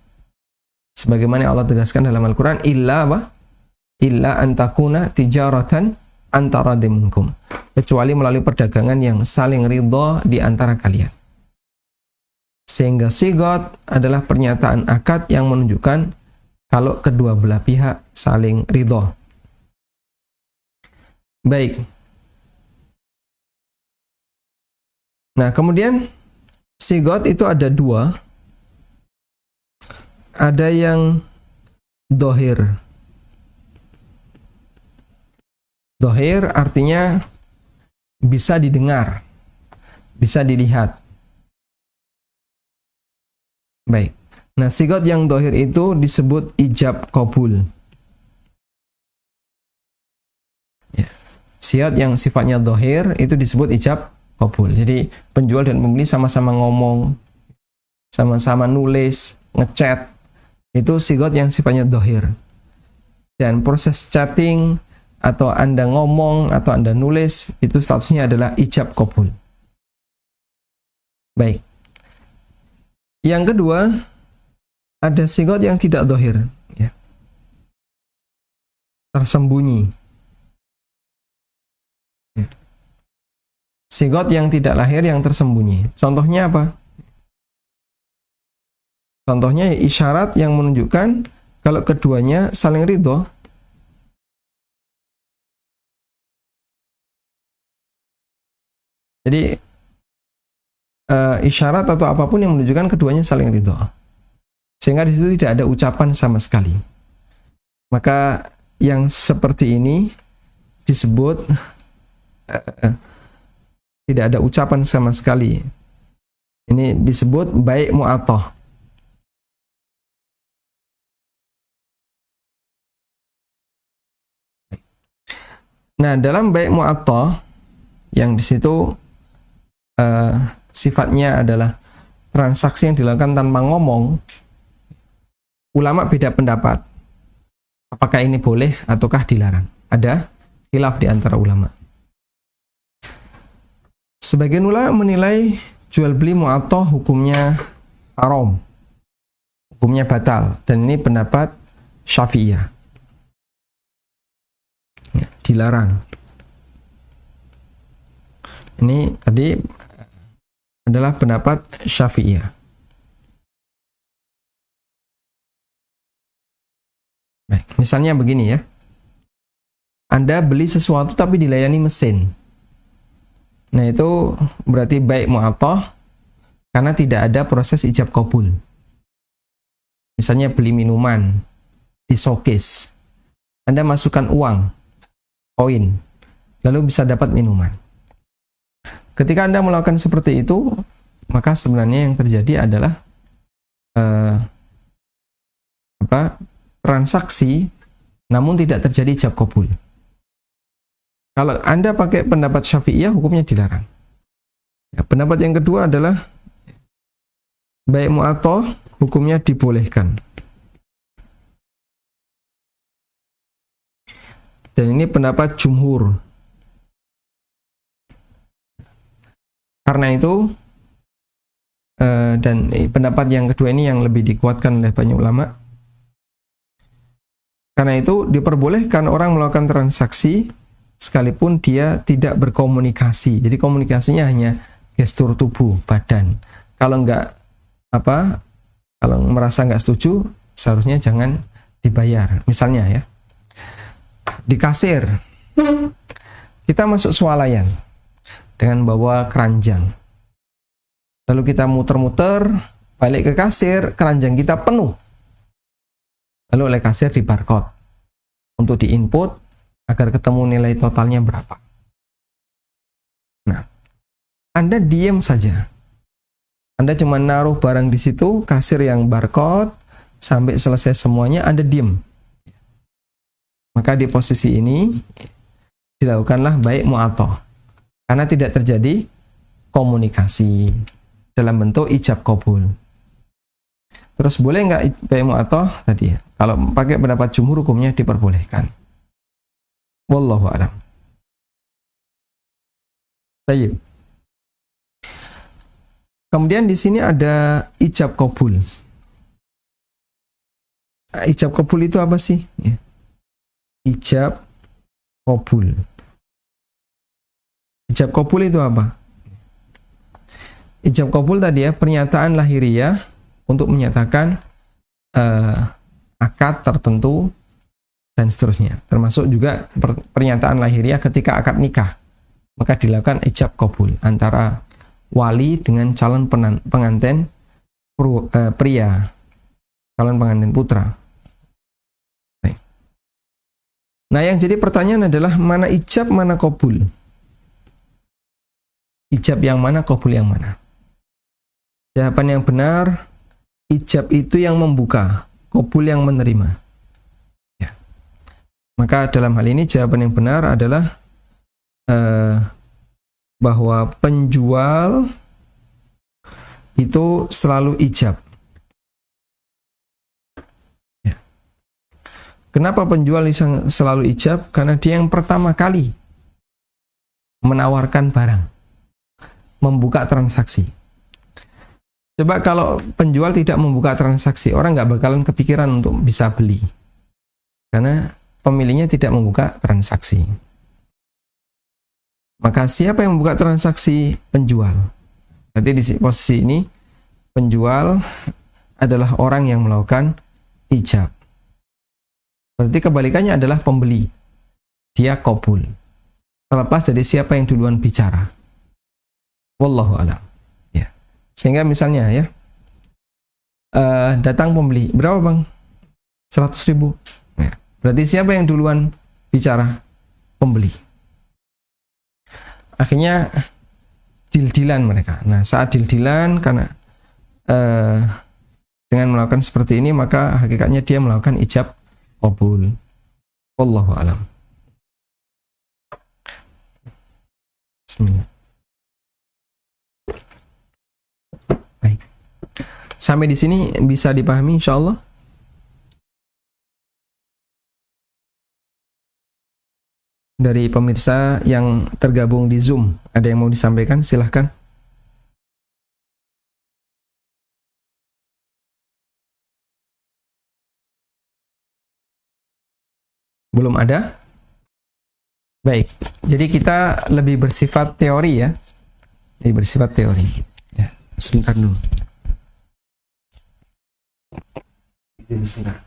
Sebagaimana Allah tegaskan dalam Al-Quran, illa antakuna tijaratan antara minkum. Kecuali melalui perdagangan yang saling ridho di antara kalian. Sehingga sigot adalah pernyataan akad yang menunjukkan kalau kedua belah pihak saling ridho. Baik. Nah, kemudian sigot itu ada dua. Ada yang dohir. Dohir artinya bisa didengar, bisa dilihat. Baik. Nah, sigot yang dohir itu disebut ijab qabul. Ya. Sigot yang sifatnya dohir itu disebut ijab qabul. Jadi penjual dan pembeli sama-sama ngomong, sama-sama nulis, ngechat. Itu sigot yang sifatnya dohir. Dan proses chatting atau Anda ngomong atau Anda nulis itu statusnya adalah ijab qabul. Baik. Yang kedua, ada sigot yang tidak dohir, ya. Tersembunyi. Ya. Sigot yang tidak lahir, yang tersembunyi. Contohnya apa? Contohnya isyarat yang menunjukkan kalau keduanya saling ridho. Jadi isyarat atau apapun yang menunjukkan keduanya saling ridho. Sehingga di situ tidak ada ucapan sama sekali. Maka yang seperti ini disebut tidak ada ucapan sama sekali. Ini disebut bai' mu'athah. Nah, dalam bai' mu'athah yang di situ sifatnya adalah transaksi yang dilakukan tanpa ngomong, ulama beda pendapat. Apakah ini boleh ataukah dilarang? Ada khilaf di antara ulama. Sebagian ulama menilai jual beli mu'athah hukumnya haram. hukumnya batal, dan ini pendapat Syafi'iyah. Ya, dilarang. Ini tadi adalah pendapat Syafi'iyah. Baik, misalnya begini ya. Anda beli sesuatu tapi dilayani mesin. Nah, itu berarti baik mu'athah karena tidak ada proses ijab qabul. Misalnya beli minuman di showcase. Anda masukkan uang, koin, lalu bisa dapat minuman. Ketika Anda melakukan seperti itu, maka sebenarnya yang terjadi adalah transaksi namun tidak terjadi ijab qabul. Kalau Anda pakai pendapat Syafi'iyah, hukumnya dilarang. Ya, pendapat yang kedua adalah baik mu'athah, hukumnya dibolehkan. Dan ini pendapat jumhur. Karena itu, dan pendapat yang kedua ini yang lebih dikuatkan oleh banyak ulama. Karena itu, diperbolehkan orang melakukan transaksi sekalipun dia tidak berkomunikasi. Jadi komunikasinya hanya gestur tubuh, badan. Kalau kalau merasa nggak setuju, seharusnya jangan dibayar. Misalnya ya, di kasir, kita masuk swalayan dengan bawa keranjang. Lalu kita muter-muter, balik ke kasir, keranjang kita penuh. Lalu oleh kasir di barcode untuk diinput agar ketemu nilai totalnya berapa. Nah, Anda diam saja. Anda cuma naruh barang di situ, kasir yang barcode, sampai selesai semuanya Anda diam. Maka di posisi ini, dilakukanlah baik mu'athah. Karena tidak terjadi komunikasi dalam bentuk ijab qabul. Terus boleh nggak baik mu'athah? Tadi ya, kalau pakai pendapat jumhur hukumnya diperbolehkan. Wallahu a'lam. Baik. Kemudian di sini ada ijab qabul. Ijab qabul itu apa sih? Ya. Ijab qabul. Ijab qabul itu apa? Ijab qabul tadi ya, pernyataan lahiriah untuk menyatakan akad tertentu dan seterusnya. Termasuk juga pernyataan lahiriah ketika akad nikah. Maka dilakukan ijab qabul antara wali dengan calon pengantin pria, calon pengantin putra. Baik. Nah, yang jadi pertanyaan adalah mana ijab, mana qabul? Ijab yang mana, qabul yang mana? Jawaban yang benar, ijab itu yang membuka, qabul yang menerima. Maka dalam hal ini jawaban yang benar adalah bahwa penjual itu selalu ijab. Ya. Kenapa penjual selalu ijab? Karena dia yang pertama kali menawarkan barang, membuka transaksi. Coba kalau penjual tidak membuka transaksi, orang nggak bakalan kepikiran untuk bisa beli. Karena pemiliknya tidak membuka transaksi. Maka siapa yang membuka transaksi? Penjual. Berarti di posisi ini penjual adalah orang yang melakukan ijab. Berarti kebalikannya adalah pembeli. Dia qabul. Terlepas dari siapa yang duluan bicara. Wallahu a'lam. Ya. Sehingga misalnya ya, datang pembeli, berapa bang? 100.000. Ya. Berarti siapa yang duluan bicara? Pembeli. Akhirnya deal-dealan mereka. Nah, saat deal-dealan karena dengan melakukan seperti ini, maka hakikatnya dia melakukan ijab qabul. Wallahu a'lam. Bismillah. Baik. Sampai di sini bisa dipahami insyaallah. Dari pemirsa yang tergabung di Zoom, ada yang mau disampaikan? Silahkan. Belum ada? Baik, jadi kita lebih bersifat teori ya. Lebih bersifat teori. Ya, sebentar dulu. Sebentar.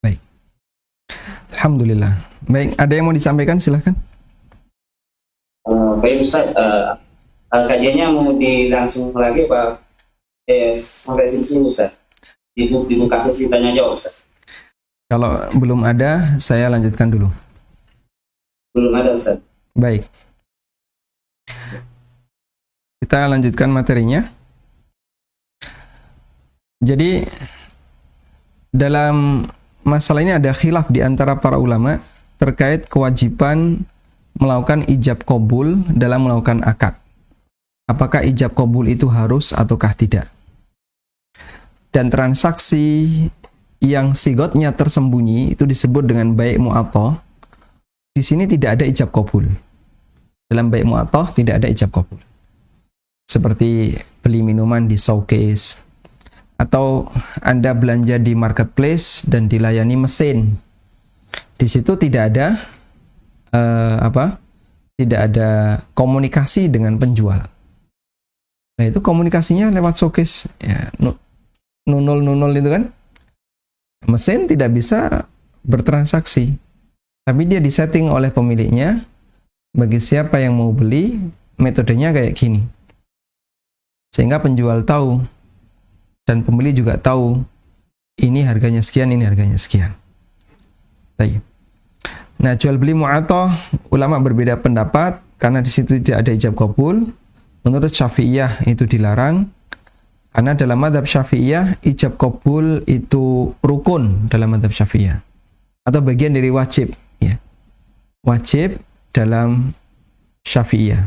Baik. Alhamdulillah. Baik, ada yang mau disampaikan? Silahkan. Baik Ustaz, kajiannya mau dilangsung lagi Pak? Sampai sini Ustaz. Dibuka sesi tanya jawab Ustaz. Kalau belum ada, saya lanjutkan dulu. Belum ada Ustaz. Baik. Kita lanjutkan materinya. Jadi dalam masalah ini ada khilaf di antara para ulama terkait kewajiban melakukan ijab qabul dalam melakukan akad. Apakah ijab qabul itu harus ataukah tidak? Dan transaksi yang sigotnya tersembunyi itu disebut dengan bai' mu'athah. Di sini tidak ada ijab qabul. Dalam bai' mu'athah tidak ada ijab qabul. Seperti beli minuman di showcase, atau Anda belanja di marketplace dan dilayani mesin. Di situ tidak ada tidak ada komunikasi dengan penjual. Nah, itu komunikasinya lewat showcase ya, nunul itu kan. Mesin tidak bisa bertransaksi, tapi dia disetting oleh pemiliknya bagi siapa yang mau beli, metodenya kayak gini. Sehingga penjual tahu dan pembeli juga tahu ini harganya sekian, ini harganya sekian. Baik. Nah, jual beli mu'athah, ulama berbeda pendapat karena di situ tidak ada ijab qabul. Menurut Syafi'iyah itu dilarang karena dalam mazhab Syafi'iyah ijab qabul itu rukun dalam mazhab Syafi'iyah atau bagian dari wajib ya. Wajib dalam Syafi'iyah.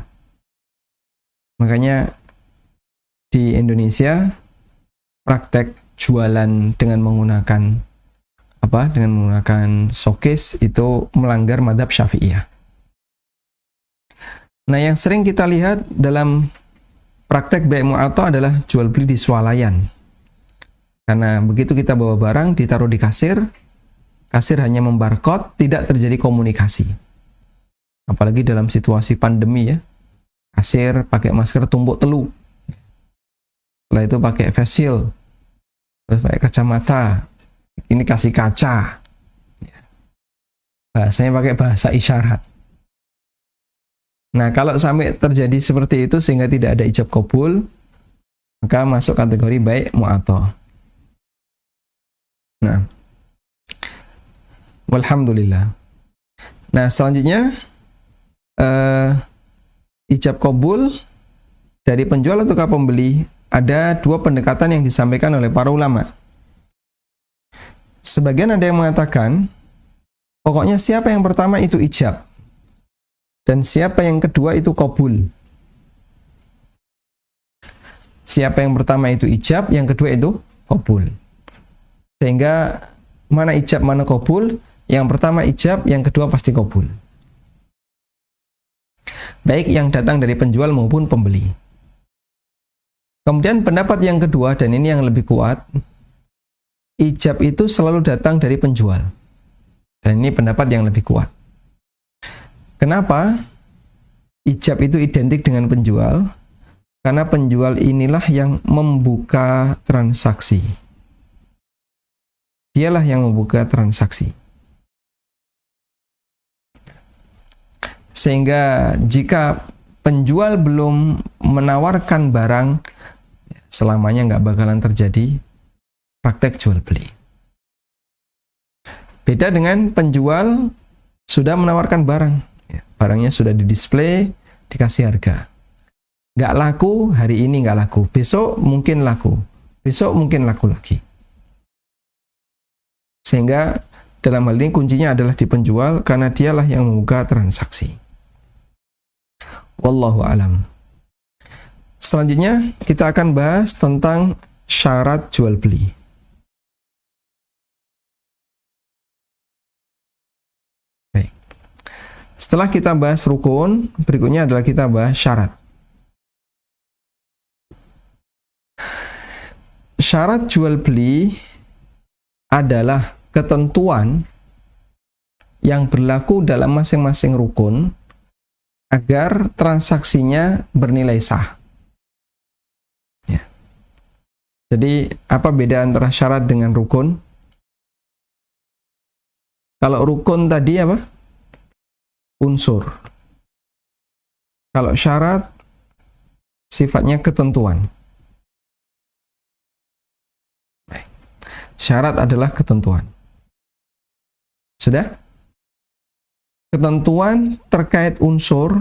Makanya di Indonesia praktek jualan dengan menggunakan showcase itu melanggar mazhab Syafi'iyah. Nah, yang sering kita lihat dalam praktek bai' mu'athah adalah jual beli di swalayan. Karena begitu kita bawa barang ditaruh di kasir hanya membarcode, tidak terjadi komunikasi. Apalagi dalam situasi pandemi ya. Kasir pakai masker tumbuk telu. Setelah itu pakai face shield. Terus pakai kacamata. Ini kasih kaca. Bahasanya pakai bahasa isyarat. Nah, kalau sampai terjadi seperti itu sehingga tidak ada ijab qabul, maka masuk kategori bai' mu'athah. Nah, walhamdulillah. Nah, selanjutnya ijab qabul dari penjual atau pembeli, ada dua pendekatan yang disampaikan oleh para ulama. Sebagian ada yang mengatakan, pokoknya siapa yang pertama itu ijab, dan siapa yang kedua itu qabul. Siapa yang pertama itu ijab, yang kedua itu qabul. Sehingga mana ijab, mana qabul, yang pertama ijab, yang kedua pasti qabul. Baik yang datang dari penjual maupun pembeli. Kemudian pendapat yang kedua, dan ini yang lebih kuat, ijab itu selalu datang dari penjual. Dan ini pendapat yang lebih kuat. Kenapa ijab itu identik dengan penjual? Karena penjual inilah yang membuka transaksi. Dialah yang membuka transaksi. Sehingga jika penjual belum menawarkan barang, selamanya nggak bakalan terjadi praktek jual beli. Beda dengan penjual sudah menawarkan barang, barangnya sudah didisplay, dikasih harga. Nggak laku, hari ini nggak laku, besok mungkin laku, besok mungkin laku lagi. Sehingga dalam hal ini kuncinya adalah di penjual, karena dialah yang membuka transaksi. Wallahu alam. Selanjutnya kita akan bahas tentang syarat jual beli. Baik. Setelah kita bahas rukun, berikutnya adalah kita bahas syarat. Syarat jual beli adalah ketentuan yang berlaku dalam masing-masing rukun agar transaksinya bernilai sah. Ya. Jadi, apa beda antara syarat dengan rukun? Kalau rukun tadi apa? Unsur. Kalau syarat sifatnya ketentuan. Syarat adalah ketentuan. Sudah? Ketentuan terkait unsur,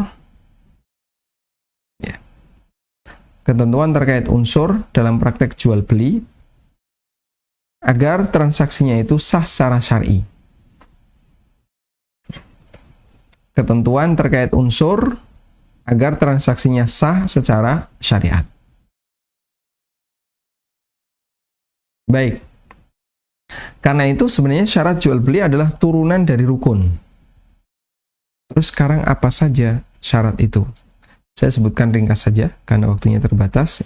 ya. Ketentuan terkait unsur dalam praktek jual beli agar transaksinya itu sah secara syar'i. Ketentuan terkait unsur agar transaksinya sah secara syariat. Baik. Karena itu sebenarnya syarat jual beli adalah turunan dari rukun. Terus sekarang apa saja syarat itu? Saya sebutkan ringkas saja karena waktunya terbatas.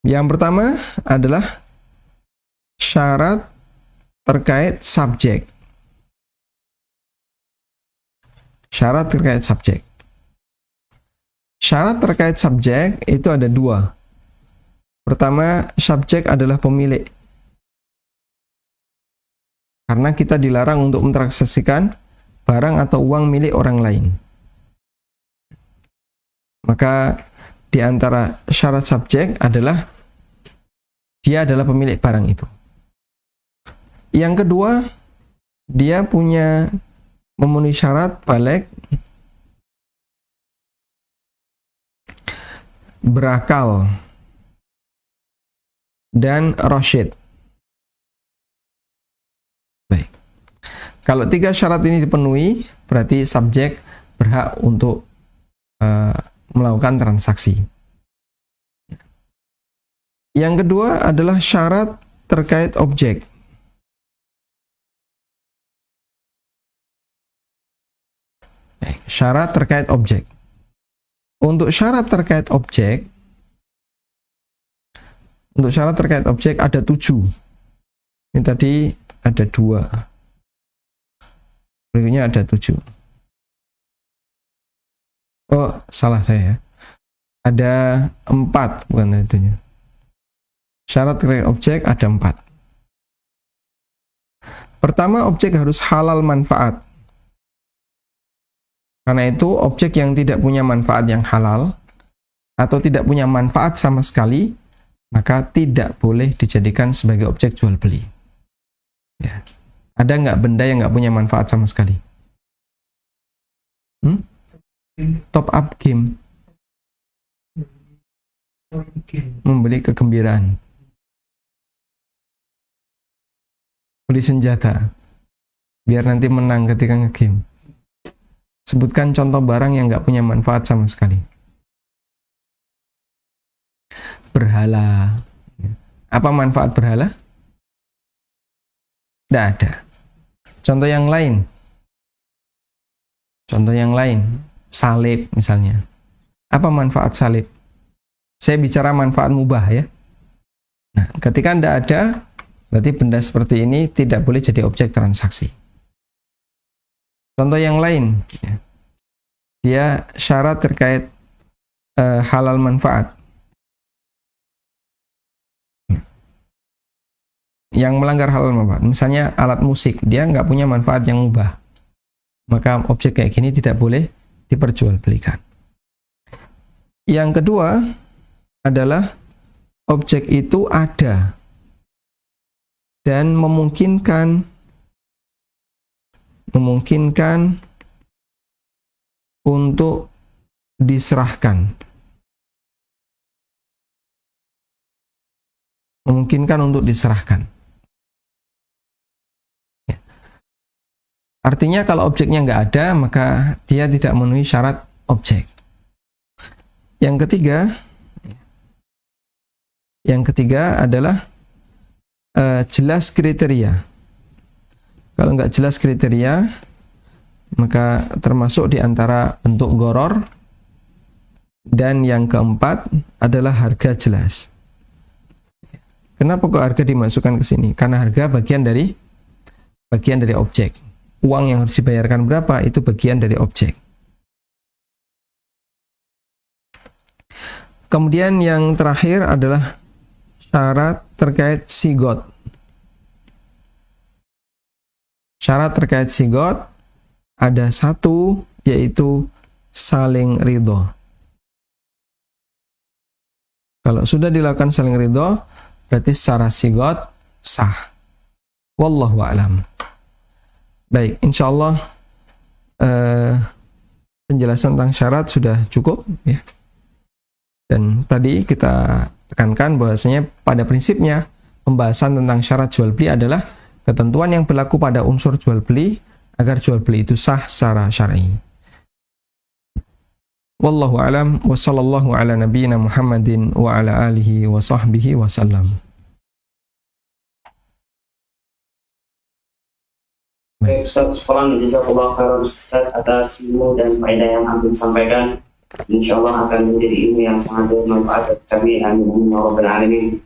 Yang pertama adalah syarat terkait subjek. Syarat terkait subjek. Syarat terkait subjek itu ada dua. Pertama, subjek adalah pemilik. Karena kita dilarang untuk mentransaksikan barang atau uang milik orang lain. Maka di antara syarat subjek adalah dia adalah pemilik barang itu. Yang kedua, dia punya memenuhi syarat baligh, berakal, dan rasyid. Baik. Kalau tiga syarat ini dipenuhi, berarti subjek berhak untuk melakukan transaksi. Yang kedua adalah syarat terkait objek. Baik. Syarat terkait objek. Untuk syarat terkait objek, ada 7. Ini tadi ada 2. Berikutnya ada 7. Oh, salah saya. Ada 4, bukan itunya. Syarat terkait objek ada 4. Pertama, objek harus halal manfaat. Karena itu, objek yang tidak punya manfaat yang halal atau tidak punya manfaat sama sekali, maka tidak boleh dijadikan sebagai objek jual beli. Ya. Ada nggak benda yang nggak punya manfaat sama sekali? Top up game. Membeli kegembiraan. Beli senjata. Biar nanti menang ketika nge-game. Sebutkan contoh barang yang nggak punya manfaat sama sekali. Berhala. Apa manfaat berhala? Tidak ada. Contoh yang lain. Salib misalnya. Apa manfaat salib? Saya bicara manfaat mubah ya. Nah, ketika tidak ada, berarti benda seperti ini tidak boleh jadi objek transaksi. Contoh yang lain, dia syarat terkait halal manfaat. Yang melanggar halal manfaat, misalnya alat musik, dia nggak punya manfaat yang mubah. maka objek kayak gini tidak boleh diperjualbelikan. Yang kedua adalah objek itu ada dan memungkinkan untuk diserahkan. Memungkinkan untuk diserahkan. Ya. Artinya kalau objeknya nggak ada, maka dia tidak memenuhi syarat objek. Yang ketiga adalah jelas kriteria. Kalau nggak jelas kriteria, maka termasuk di antara bentuk gharar. Dan yang keempat adalah harga jelas. Kenapa kok harga dimasukkan ke sini? Karena harga bagian dari objek. Uang yang harus dibayarkan berapa itu bagian dari objek. Kemudian yang terakhir adalah syarat terkait sigot. Syarat terkait sigot ada satu, yaitu saling ridho. Kalau sudah dilakukan saling ridho, berarti secara sigot sah. Wallahu a'lam. Baik, insyaallah penjelasan tentang syarat sudah cukup ya. Dan tadi kita tekankan bahwasanya pada prinsipnya pembahasan tentang syarat jual beli adalah ketentuan yang berlaku pada unsur jual beli agar jual beli itu sah secara syar'i. Wallahu a'lam wa sallallahu ala nabiyyina Muhammadin wa ala alihi wa sahbihi wa sallam. Baik Ustaz, jazakallahu khairan Ustaz atas ilmu dan faedah yang Anda sampaikan. Insyaallah akan menjadi ilmu yang sangat bermanfaat bagi kami, amin ya rabbal alamin.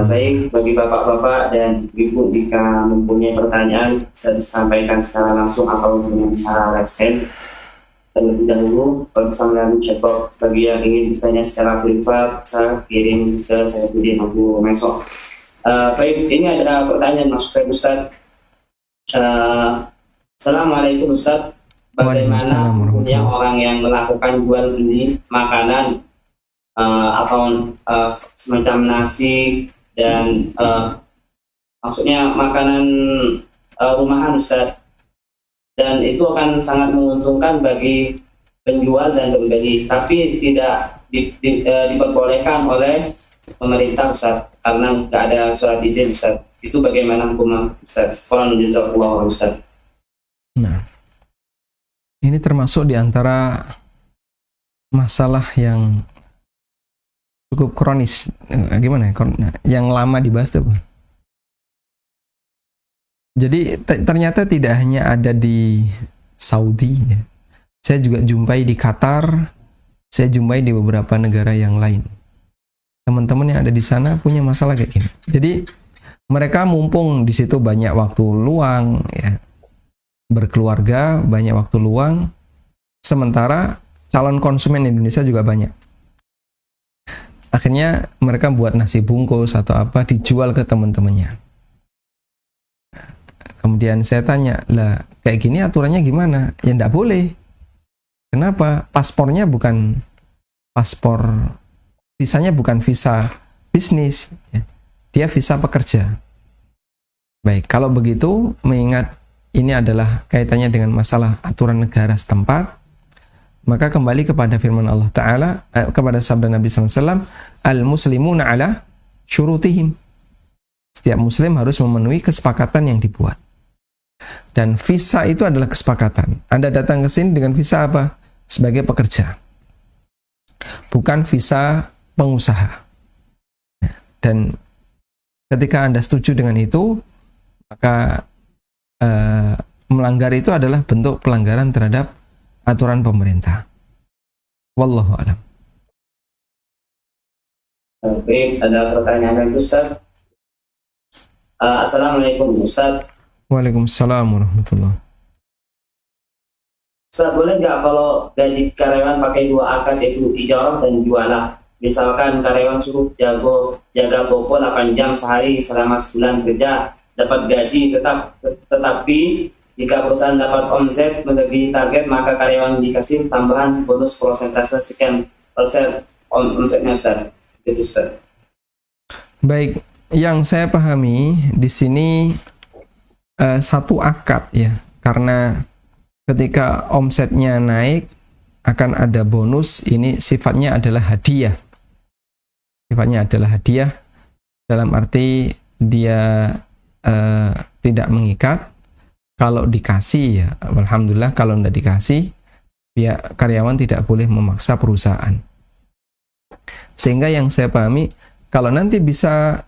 Baik, bagi bapak-bapak dan ibu jika mempunyai pertanyaan bisa disampaikan secara langsung atau dengan cara live chat. Terlebih dahulu, kalau misalnya chatbox bagi yang ingin bertanya secara privat, saya kirim ke Saifuddin Abu Mesok. Baik, ini ada pertanyaan masuk ke Ustaz. Assalamualaikum Ustaz. Bagaimana hukumnya orang yang melakukan jual beli makanan atau semacam nasi dan maksudnya makanan rumahan Ustaz, dan itu akan sangat menguntungkan bagi penjual dan pembeli, tapi tidak diperbolehkan oleh pemerintah Ustaz karena nggak ada surat izin Ustaz. Itu bagaimana hukumnya Ustaz? Jazakallahu Ustaz. Nah, ini termasuk di antara masalah yang cukup kronis. Gimana ya? Yang lama dibahas tuh. Jadi ternyata tidak hanya ada di Saudi ya. Saya juga jumpai di Qatar, saya jumpai di beberapa negara yang lain. Teman-teman yang ada di sana punya masalah kayak gini. Jadi mereka mumpung di situ banyak waktu luang ya. Berkeluarga, banyak waktu luang. Sementara calon konsumen Indonesia juga banyak. Akhirnya mereka buat nasi bungkus atau apa dijual ke teman-temannya. Kemudian saya tanya, lah kayak gini aturannya gimana? Ya enggak boleh. Kenapa? Paspornya bukan paspor, visanya bukan visa bisnis, ya. Dia visa pekerja. Baik, kalau begitu, mengingat ini adalah kaitannya dengan masalah aturan negara setempat, maka kembali kepada firman Allah Ta'ala, kepada sabda Nabi SAW, al-muslimuna ala syurutihim. Setiap muslim harus memenuhi kesepakatan yang dibuat. Dan visa itu adalah kesepakatan. Anda datang ke sini dengan visa apa? Sebagai pekerja. Bukan visa pengusaha. Dan ketika Anda setuju dengan itu, maka melanggar itu adalah bentuk pelanggaran terhadap aturan pemerintah. Wallahu a'lam. Oke, ada pertanyaan lagi Ustaz. Assalamualaikum Ustaz. Waalaikumsalam warahmatullahi. Ustaz, boleh nggak kalau gaji karyawan pakai dua akad, yaitu ijarah dan jualah? Misalkan karyawan suruh jaga toko 8 jam sehari selama sebulan kerja, dapat gaji tetapi Jika perusahaan dapat omset melebihi target, maka karyawan dikasih tambahan bonus persentase sekian persen omsetnya, Ustaz. Itu, Ustaz. Baik, yang saya pahami di sini satu akad ya, karena ketika omsetnya naik akan ada bonus. Ini sifatnya adalah hadiah. Sifatnya adalah hadiah dalam arti dia tidak mengikat. Kalau dikasih ya alhamdulillah, kalau tidak dikasih pihak karyawan tidak boleh memaksa perusahaan. Sehingga yang saya pahami, kalau nanti bisa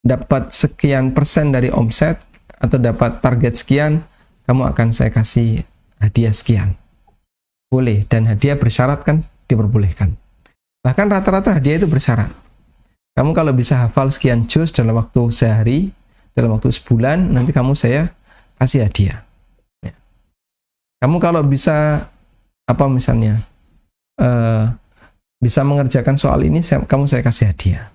dapat sekian persen dari omset atau dapat target sekian, kamu akan saya kasih hadiah sekian. Boleh, dan hadiah bersyarat kan diperbolehkan. Bahkan rata-rata hadiah itu bersyarat. Kamu kalau bisa hafal sekian juz dalam waktu sehari, dalam waktu sebulan, nanti kamu saya kasih hadiah. Ya. Kamu kalau bisa apa misalnya bisa mengerjakan soal ini, kamu saya kasih hadiah.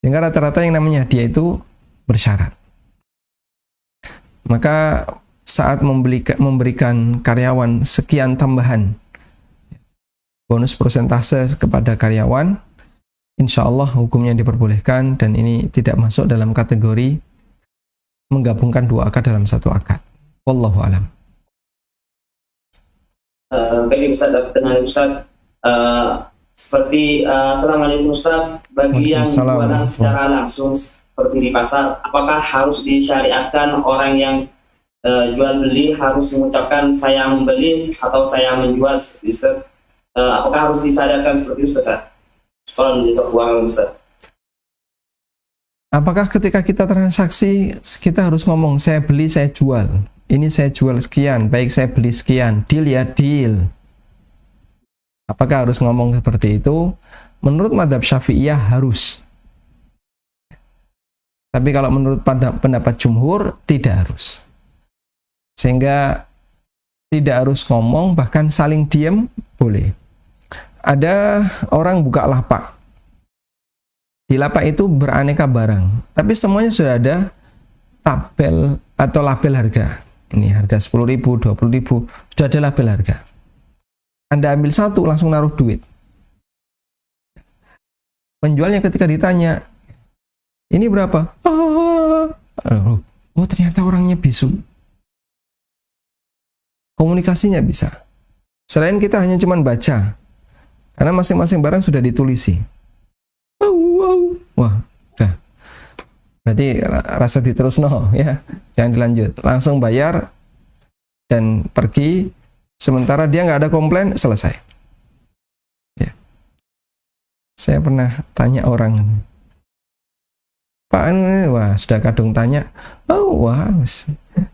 Sehingga rata-rata yang namanya hadiah itu bersyarat. Maka saat memberikan karyawan sekian tambahan bonus persentase kepada karyawan, insya Allah hukumnya diperbolehkan, dan ini tidak masuk dalam kategori menggabungkan dua akad dalam satu akad. Wallahu alam. Baik Ustaz, benar Ustaz. Seperti Assalamualaikum Ustaz, bagi yang jualan secara langsung seperti di pasar, apakah harus disyariatkan orang yang jual beli harus mengucapkan saya membeli atau saya menjual seperti itu? Apakah harus disyariatkan seperti itu, Ustaz? Soal di sebuah Ustaz. Apakah ketika kita transaksi kita harus ngomong saya beli, saya jual, ini saya jual sekian, baik saya beli sekian, deal ya deal? Apakah harus ngomong seperti itu? Menurut mazhab Syafi'iyah harus. Tapi kalau menurut pendapat jumhur tidak harus. Sehingga tidak harus ngomong, bahkan saling diam boleh. Ada orang buka lapak. Di lapak itu beraneka barang, tapi semuanya sudah ada tabel atau label harga. Ini harga 10.000, 20.000, sudah ada label harga. Anda ambil satu, langsung naruh duit. Penjualnya ketika ditanya, ini berapa? Oh ternyata orangnya bisu. Komunikasinya bisa. Selain kita hanya cuman baca, karena masing-masing barang sudah ditulisi. Wah, udah. Berarti rasa diterus ya, jangan dilanjut. Langsung bayar dan pergi. Sementara dia nggak ada komplain, selesai. Ya. Saya pernah tanya orang, Pak, wah sudah kadung tanya, wah,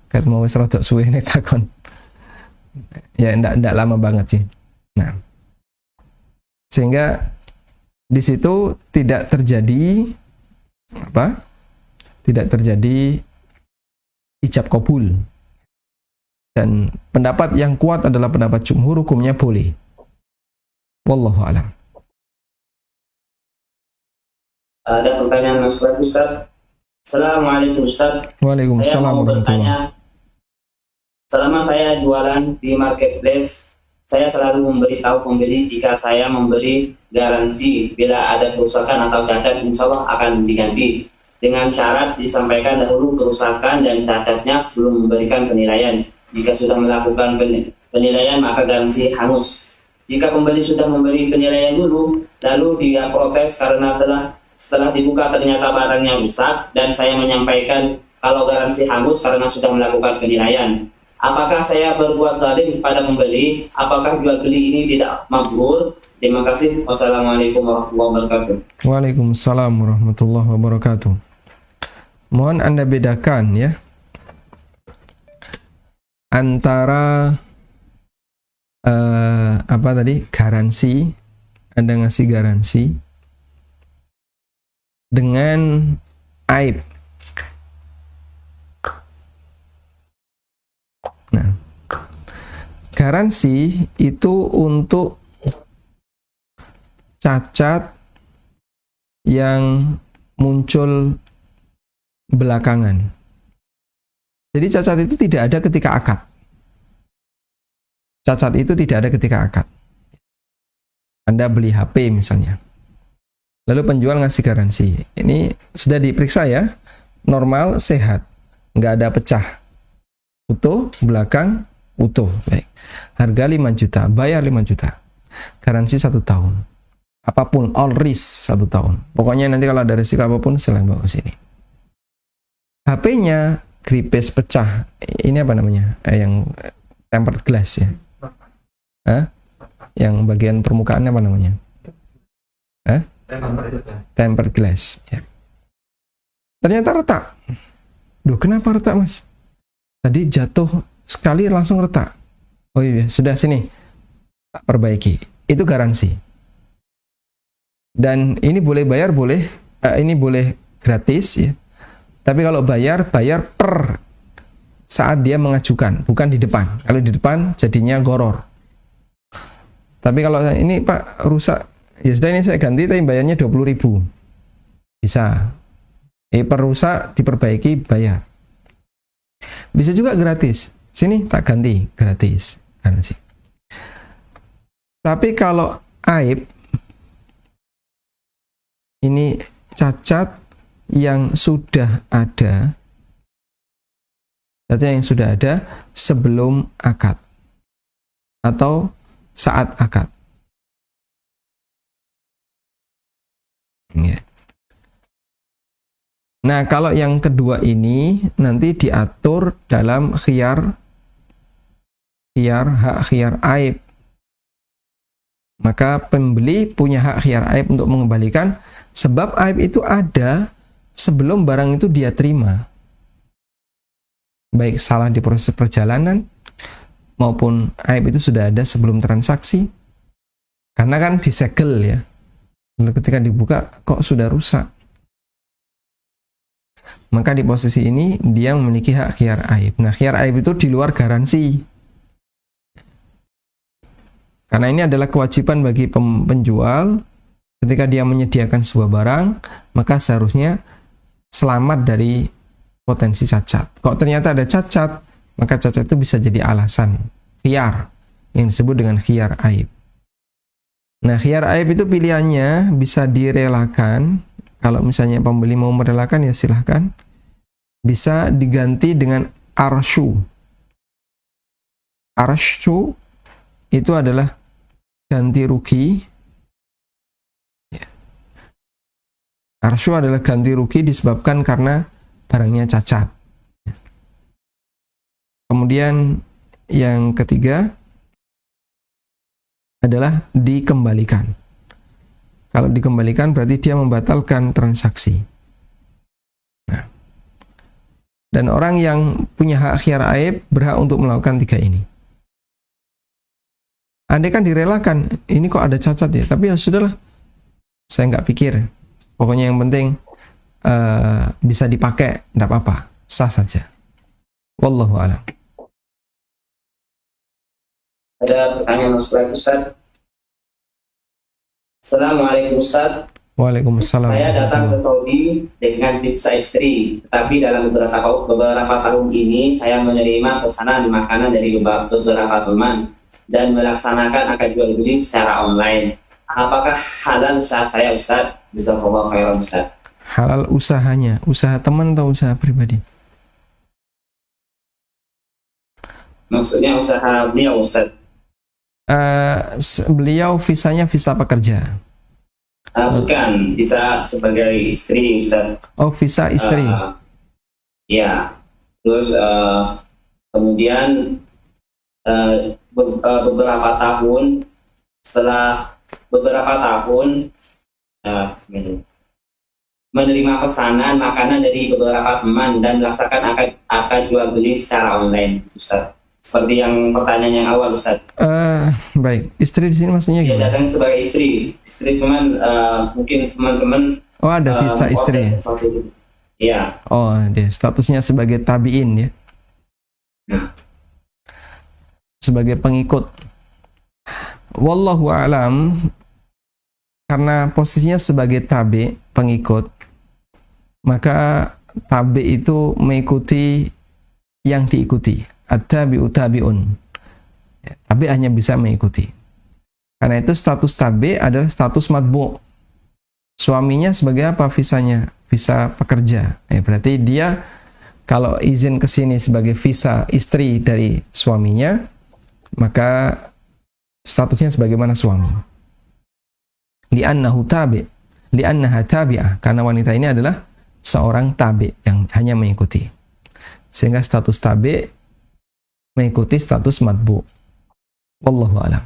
kat mau serodok suwe nih takon. Ya, ndak lama banget sih. Nah, sehingga di situ tidak terjadi apa? Tidak terjadi ijab kabul. Dan pendapat yang kuat adalah pendapat jumhur, hukumnya boleh. Wallahu a'lam. Ada pertanyaan Mas Ustaz. Assalamualaikum Ustaz. Waalaikumsalam. Saya mau bertanya, selama saya jualan di marketplace, saya selalu memberitahu pembeli jika saya memberi garansi bila ada kerusakan atau cacat, insya Allah akan diganti. Dengan syarat disampaikan dahulu kerusakan dan cacatnya sebelum memberikan penilaian. Jika sudah melakukan penilaian, maka garansi hangus. Jika pembeli sudah memberi penilaian dulu, lalu dia protes karena setelah dibuka ternyata barangnya rusak, dan saya menyampaikan kalau garansi hangus karena sudah melakukan penilaian. Apakah saya berbuat zalim pada pembeli? Apakah jual beli ini tidak mabrur? Terima kasih. Wassalamualaikum warahmatullahi wabarakatuh. Waalaikumsalam warahmatullahi wabarakatuh. Mohon Anda bedakan ya antara apa tadi, garansi, Anda ngasih garansi, dengan aib. Nah, garansi itu untuk cacat yang muncul belakangan. Jadi cacat itu tidak ada ketika akad. Cacat itu tidak ada ketika akad. Anda beli HP misalnya. Lalu penjual ngasih garansi. Ini sudah diperiksa ya. Normal, sehat. Nggak ada pecah. Utuh, belakang, utuh. Baik. Harga 5 juta, bayar 5 juta. Garansi 1 tahun. Apapun, all risk 1 tahun. Pokoknya nanti kalau ada risiko apapun, silahkan bawa ke sini. HP-nya gripes pecah. Ini apa namanya? Yang tempered glass ya. Hah? Yang bagian permukaannya apa namanya? Hah? Tempered glass ya. Ternyata retak. Duh, kenapa retak, Mas? Tadi jatuh sekali langsung retak. Oh iya, sudah sini. Tak perbaiki. Itu garansi. Dan ini boleh bayar, boleh ini boleh gratis ya. Tapi kalau bayar per saat dia mengajukan, bukan di depan. Kalau di depan jadinya goror. Tapi kalau ini Pak rusak, ya sudah ini saya ganti tapi bayarnya 20.000. Bisa. Per rusak diperbaiki bayar. Bisa juga gratis. Sini tak ganti, gratis. Garansi. Tapi kalau aib ini cacat yang sudah ada, cacat yang sudah ada sebelum akad atau saat akad. Ya. Nah, kalau yang kedua ini nanti diatur dalam khiyar hak khiyar aib. Maka pembeli punya hak khiyar aib untuk mengembalikan, sebab aib itu ada sebelum barang itu dia terima. Baik salah di proses perjalanan maupun aib itu sudah ada sebelum transaksi. Karena kan disegel ya. Lalu ketika dibuka kok sudah rusak. Maka di posisi ini dia memiliki hak khiyar aib. Nah, khiyar aib itu di luar garansi. Karena ini adalah kewajiban bagi penjual ketika dia menyediakan sebuah barang, maka seharusnya selamat dari potensi cacat. Kalau ternyata ada cacat, maka cacat itu bisa jadi alasan khiyar yang disebut dengan khiyar aib. Nah, khiyar aib itu pilihannya bisa direlakan. Kalau misalnya pembeli mau merelakan ya silahkan. Bisa diganti dengan arsyu. Arsyu itu adalah ganti rugi. Arsyu adalah ganti rugi disebabkan karena barangnya cacat. Kemudian yang ketiga adalah dikembalikan. Kalau dikembalikan berarti dia membatalkan transaksi. Nah, dan orang yang punya hak khiyar aib berhak untuk melakukan tiga ini. Andai kan direlakan, ini kok ada cacat ya, tapi ya sudahlah, saya nggak pikir. Pokoknya yang penting bisa dipakai, tidak apa-apa, sah saja. Wallahu a'lam. Ada pertanyaan Ustaz. Assalamualaikum Ustaz. Waalaikumsalam. Saya datang ke Saudi dengan visa istri, tetapi dalam beberapa tahun ini saya menerima pesanan makanan dari beberapa teman dan melaksanakan akad jual beli secara online. Apakah halal usaha saya, Ustaz? Jazakallahu khairan, Ustaz. Halal usahanya, usaha teman atau usaha pribadi? Maksudnya usaha beliau, Ustaz. Beliau visanya visa pekerja. Bukan, bisa sebagai istri, Ustaz. Oh, visa istri. Ya. Terus kemudian beberapa tahun setelah menerima pesanan makanan dari beberapa teman dan melaksanakan akad jual beli secara online, Ustaz. Seperti yang pertanyaan yang awal, Ustaz. Baik, istri di sini maksudnya Dia gimana? datang sebagai istri teman, mungkin teman-teman. Oh, ada visa istri. Iya. Oh, dia statusnya sebagai tabiin ya. Sebagai pengikut. Wallahu a'lam. Karena posisinya sebagai tabi, pengikut, maka tabi itu mengikuti yang diikuti. At-tabi'u tabi'un. Ya, tabi hanya bisa mengikuti. Karena itu status tabi adalah status matbu'. Suaminya sebagai apa visanya? Visa pekerja. Berarti dia kalau izin ke sini sebagai visa istri dari suaminya, maka statusnya sebagaimana suami. Li'annahu tabi', li'annaha tabi'ah, karena wanita ini adalah seorang tabi' yang hanya mengikuti. Sehingga status tabi' mengikuti status matbu'. Wallahu a'lam.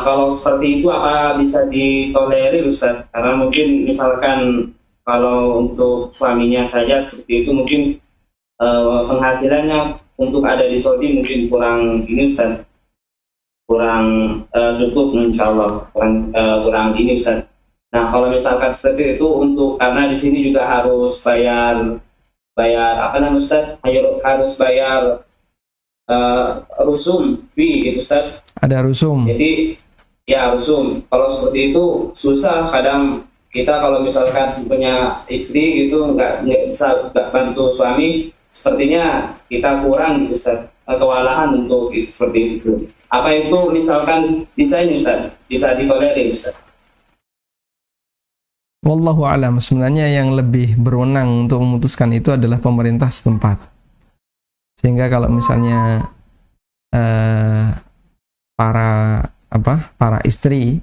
Kalau seperti itu apa bisa ditolerir, Ustaz? Karena mungkin misalkan kalau untuk suaminya saja seperti itu mungkin penghasilannya untuk ada di Saudi mungkin kurang ini, Ustaz, kurang cukup, insya Allah kurang ini, Ustaz. Nah, kalau misalkan seperti itu untuk, karena di sini juga harus bayar apa namanya, Ustaz, harus bayar rusum fee gitu, Ustaz. Ada rusum. Jadi ya rusum. Kalau seperti itu susah. Kadang kita kalau misalkan punya istri gitu nggak bisa bantu suami, sepertinya kita kurang gitu, Ustaz, kewalahan untuk seperti itu. Apa itu misalkan bisa ini, Ustaz, bisa ditolerir, Ustaz? Wallahu a'lam. Sebenarnya yang lebih berwenang untuk memutuskan itu adalah pemerintah setempat. Sehingga kalau misalnya para istri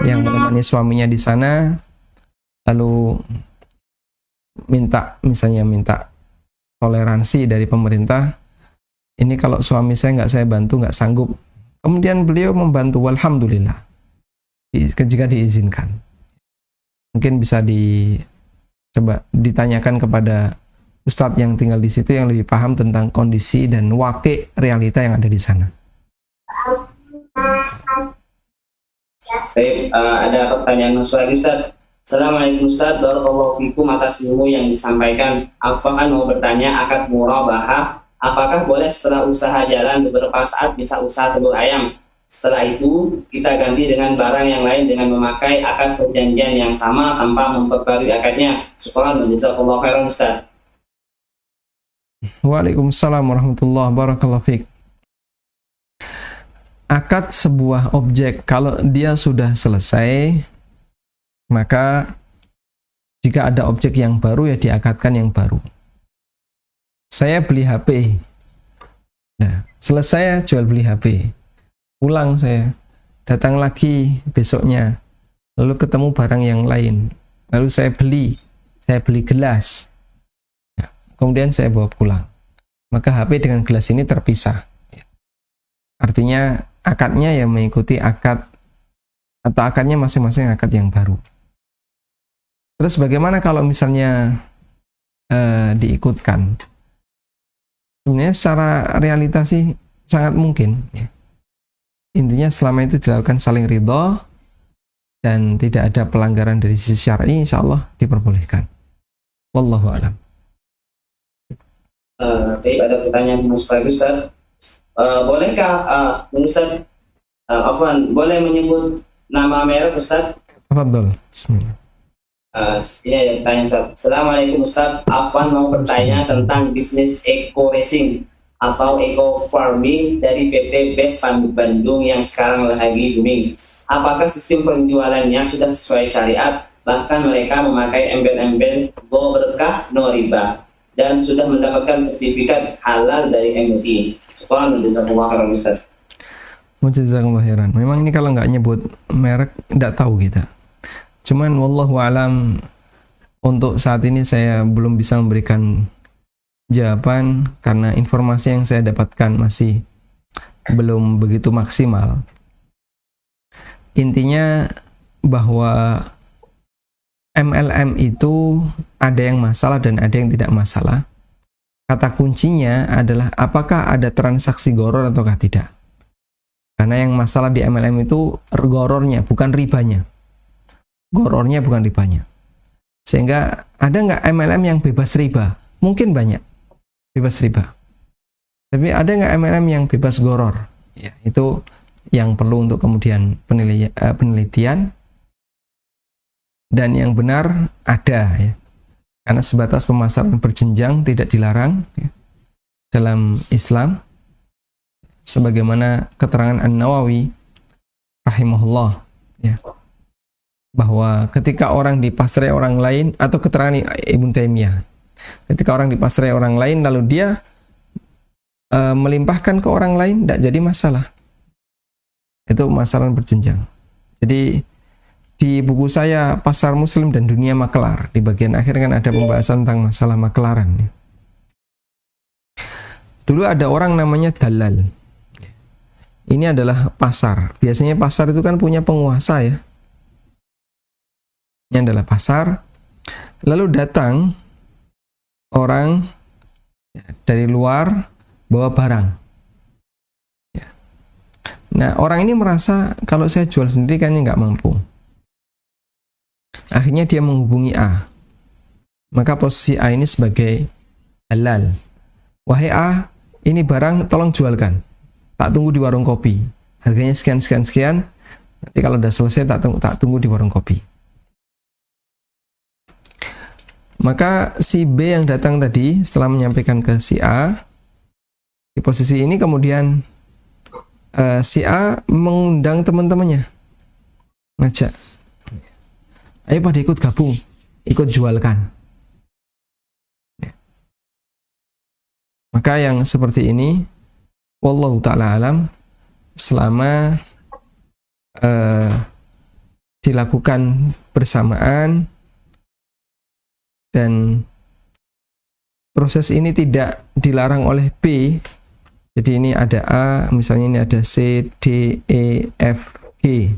yang menemani suaminya di sana lalu minta toleransi dari pemerintah, ini kalau suami saya nggak saya bantu, nggak sanggup, kemudian beliau membantu, walhamdulillah, jika diizinkan. Mungkin bisa coba ditanyakan kepada ustadz yang tinggal di situ yang lebih paham tentang kondisi dan wakil realita yang ada di sana. Baik, ada pertanyaan lagi, Ustaz. Assalamualaikum, Ustaz, barakallahu fikum atas ilmu yang disampaikan. Afwan mau bertanya, akad murabahah apakah boleh setelah usaha jalan beberapa saat bisa usaha telur ayam? Setelah itu kita ganti dengan barang yang lain dengan memakai akad perjanjian yang sama tanpa memperbarui akadnya. Syukran, jazakallahu khairan, Ustaz. Waalaikumsalam warahmatullahi wabarakatuh. Akad sebuah objek kalau dia sudah selesai, maka jika ada objek yang baru ya diakadkan yang baru. Saya beli HP. Nah, selesai jual beli HP. Pulang saya, datang lagi besoknya. Lalu ketemu barang yang lain. Lalu saya beli gelas. Kemudian saya bawa pulang. Maka HP dengan gelas ini terpisah. Artinya akadnya ya mengikuti akad, atau akadnya masing-masing akad yang baru. Terus bagaimana kalau misalnya diikutkan? Sebenarnya secara realita sih sangat mungkin. Ya. Intinya selama itu dilakukan saling ridho dan tidak ada pelanggaran dari sisi syar'i, insya Allah diperbolehkan. Wallahu a'lam. Baik, ada pertanyaan Mas Bagus, Ustaz. Bolehkah Ustaz Afwan boleh menyebut nama merek, Ustaz? Tafadhol. Bismillah. Ini ada pertanyaan, Ustaz. Assalamualaikum, Ustaz. Afwan mau bertanya tentang bisnis eco racing atau eco farming dari PT BES Bandung yang sekarang lagi booming. Apakah sistem penjualannya sudah sesuai syariat? Bahkan mereka memakai embel-embel go berkah no riba dan sudah mendapatkan sertifikat halal dari MUI. Subhanallah, jazakallahu khairan, Ustaz. Jazakallahu khairan. Memang ini kalau nggak nyebut merek nggak tahu kita. Cuman wallahu alam, untuk saat ini saya belum bisa memberikan jawaban karena informasi yang saya dapatkan masih belum begitu maksimal. Intinya bahwa MLM itu ada yang masalah dan ada yang tidak masalah. Kata kuncinya adalah apakah ada transaksi goror ataukah tidak. Karena yang masalah di MLM itu gorornya, bukan ribanya. Gorornya bukan ribanya. Sehingga ada nggak MLM yang bebas riba? Mungkin banyak bebas riba. Tapi ada nggak MLM yang bebas goror? Ya, itu yang perlu untuk kemudian penelitian. Dan yang benar ada ya. Karena sebatas pemasaran berjenjang tidak dilarang ya, dalam Islam, sebagaimana keterangan An-Nawawi rahimahullah ya, bahwa ketika orang dipasrai orang lain, atau keterangan Ibnu Taimiyah, ketika orang dipasrai orang lain lalu dia melimpahkan ke orang lain, tidak jadi masalah. Itu pemasaran berjenjang. Jadi di buku saya Pasar Muslim dan Dunia Makelar, di bagian akhir kan ada pembahasan tentang masalah makelaran. Dulu ada orang namanya dalal. Ini adalah pasar. Biasanya pasar itu kan punya penguasa ya. Ini adalah pasar. Lalu datang orang dari luar bawa barang. Nah, orang ini merasa kalau saya jual sendiri kayaknya nggak mampu. Akhirnya dia menghubungi A. Maka posisi A ini sebagai dalal. Wahai A, ini barang tolong jualkan. Tak tunggu di warung kopi. Harganya sekian. Nanti kalau udah selesai tak tunggu di warung kopi. Maka si B yang datang tadi setelah menyampaikan ke si A, di posisi ini kemudian si A mengundang teman-temannya, ngajak, ayo pada ikut gabung, ikut jualkan. Maka yang seperti ini, wallahu ta'ala alam, selama dilakukan bersamaan dan proses ini tidak dilarang oleh B. Jadi ini ada A, misalnya ini ada C, D, E, F, G.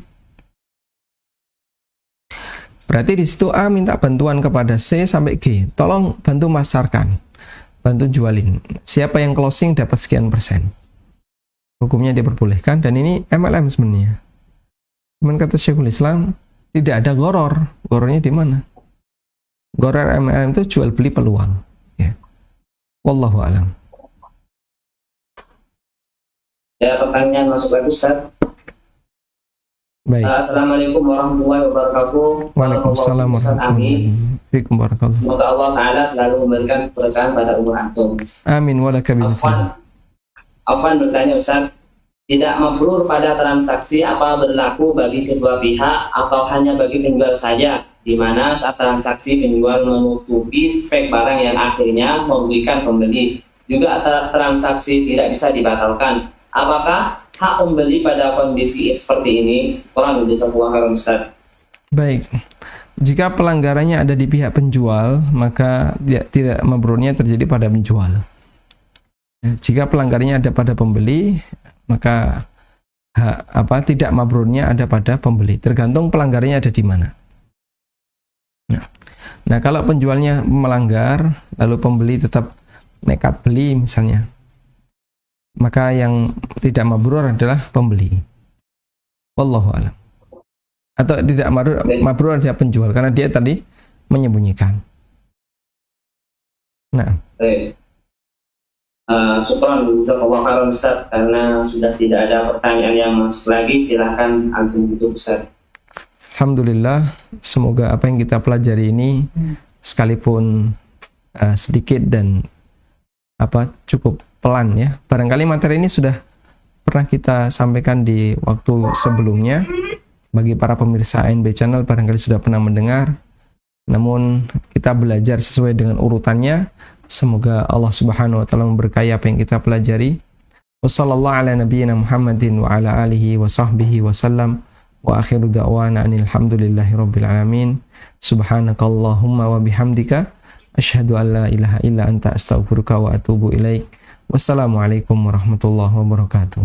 Berarti di situ A minta bantuan kepada C sampai G. Tolong bantu masarkan, bantu jualin. Siapa yang closing dapat sekian persen. Hukumnya diperbolehkan, dan ini MLM sebenarnya. Cuman kata Syekhul Islam, tidak ada goror. Gorornya di mana? Goror MLM itu jual beli peluang. Ya. Wallahu a'lam. Ya, pertanyaan masuk lagi, Ustaz. Baik. Assalamualaikum warahmatullahi wabarakatuh. Waalaikumsalam warahmatullahi wabarakatuh. Semoga Allah Ta'ala selalu memberikan keberkahan pada umur antum. Amin walaka bizat. Afwan bertanya, Ustaz, tidak mabrur pada transaksi apa berlaku bagi kedua pihak atau hanya bagi penjual saja, di mana saat transaksi penjual menutupi spek barang yang akhirnya merugikan pembeli. Juga transaksi tidak bisa dibatalkan. Apakah hak pembeli pada kondisi seperti ini? Kurang lebih sebuah hal, Ustaz. Baik. Jika pelanggarannya ada di pihak penjual, maka tidak mabrurnya terjadi pada penjual. Jika pelanggarannya ada pada pembeli, maka tidak mabrurnya ada pada pembeli. Tergantung pelanggarannya ada di mana. Nah, kalau penjualnya melanggar, lalu pembeli tetap nekat beli misalnya, maka yang tidak mabrur adalah pembeli. Wallahu a'lam. Atau tidak mabrur adalah penjual karena dia tadi menyembunyikan. Nah. Syukran jazakallahu khairan, Ustaz. Karena sudah tidak ada pertanyaan yang masuk lagi, silahkan antum tutup, Ustaz. Alhamdulillah, semoga apa yang kita pelajari ini sekalipun sedikit dan cukup pelan ya. Barangkali materi ini sudah pernah kita sampaikan di waktu sebelumnya. Bagi para pemirsa ANB Channel barangkali sudah pernah mendengar. Namun kita belajar sesuai dengan urutannya. Semoga Allah Subhanahu wa taala memberkahi apa yang kita pelajari. Wassallallahu ala nabiyyina Muhammadin wa ala alihi wa sahbihi wa sallam. Wa akhiru da'wana alhamdulillahi rabbil alamin. Subhanakallahumma wa bihamdika asyhadu an la ilaha illa anta astaghfiruka wa atubu ilaik. Wassalamualaikum warahmatullahi wabarakatuh.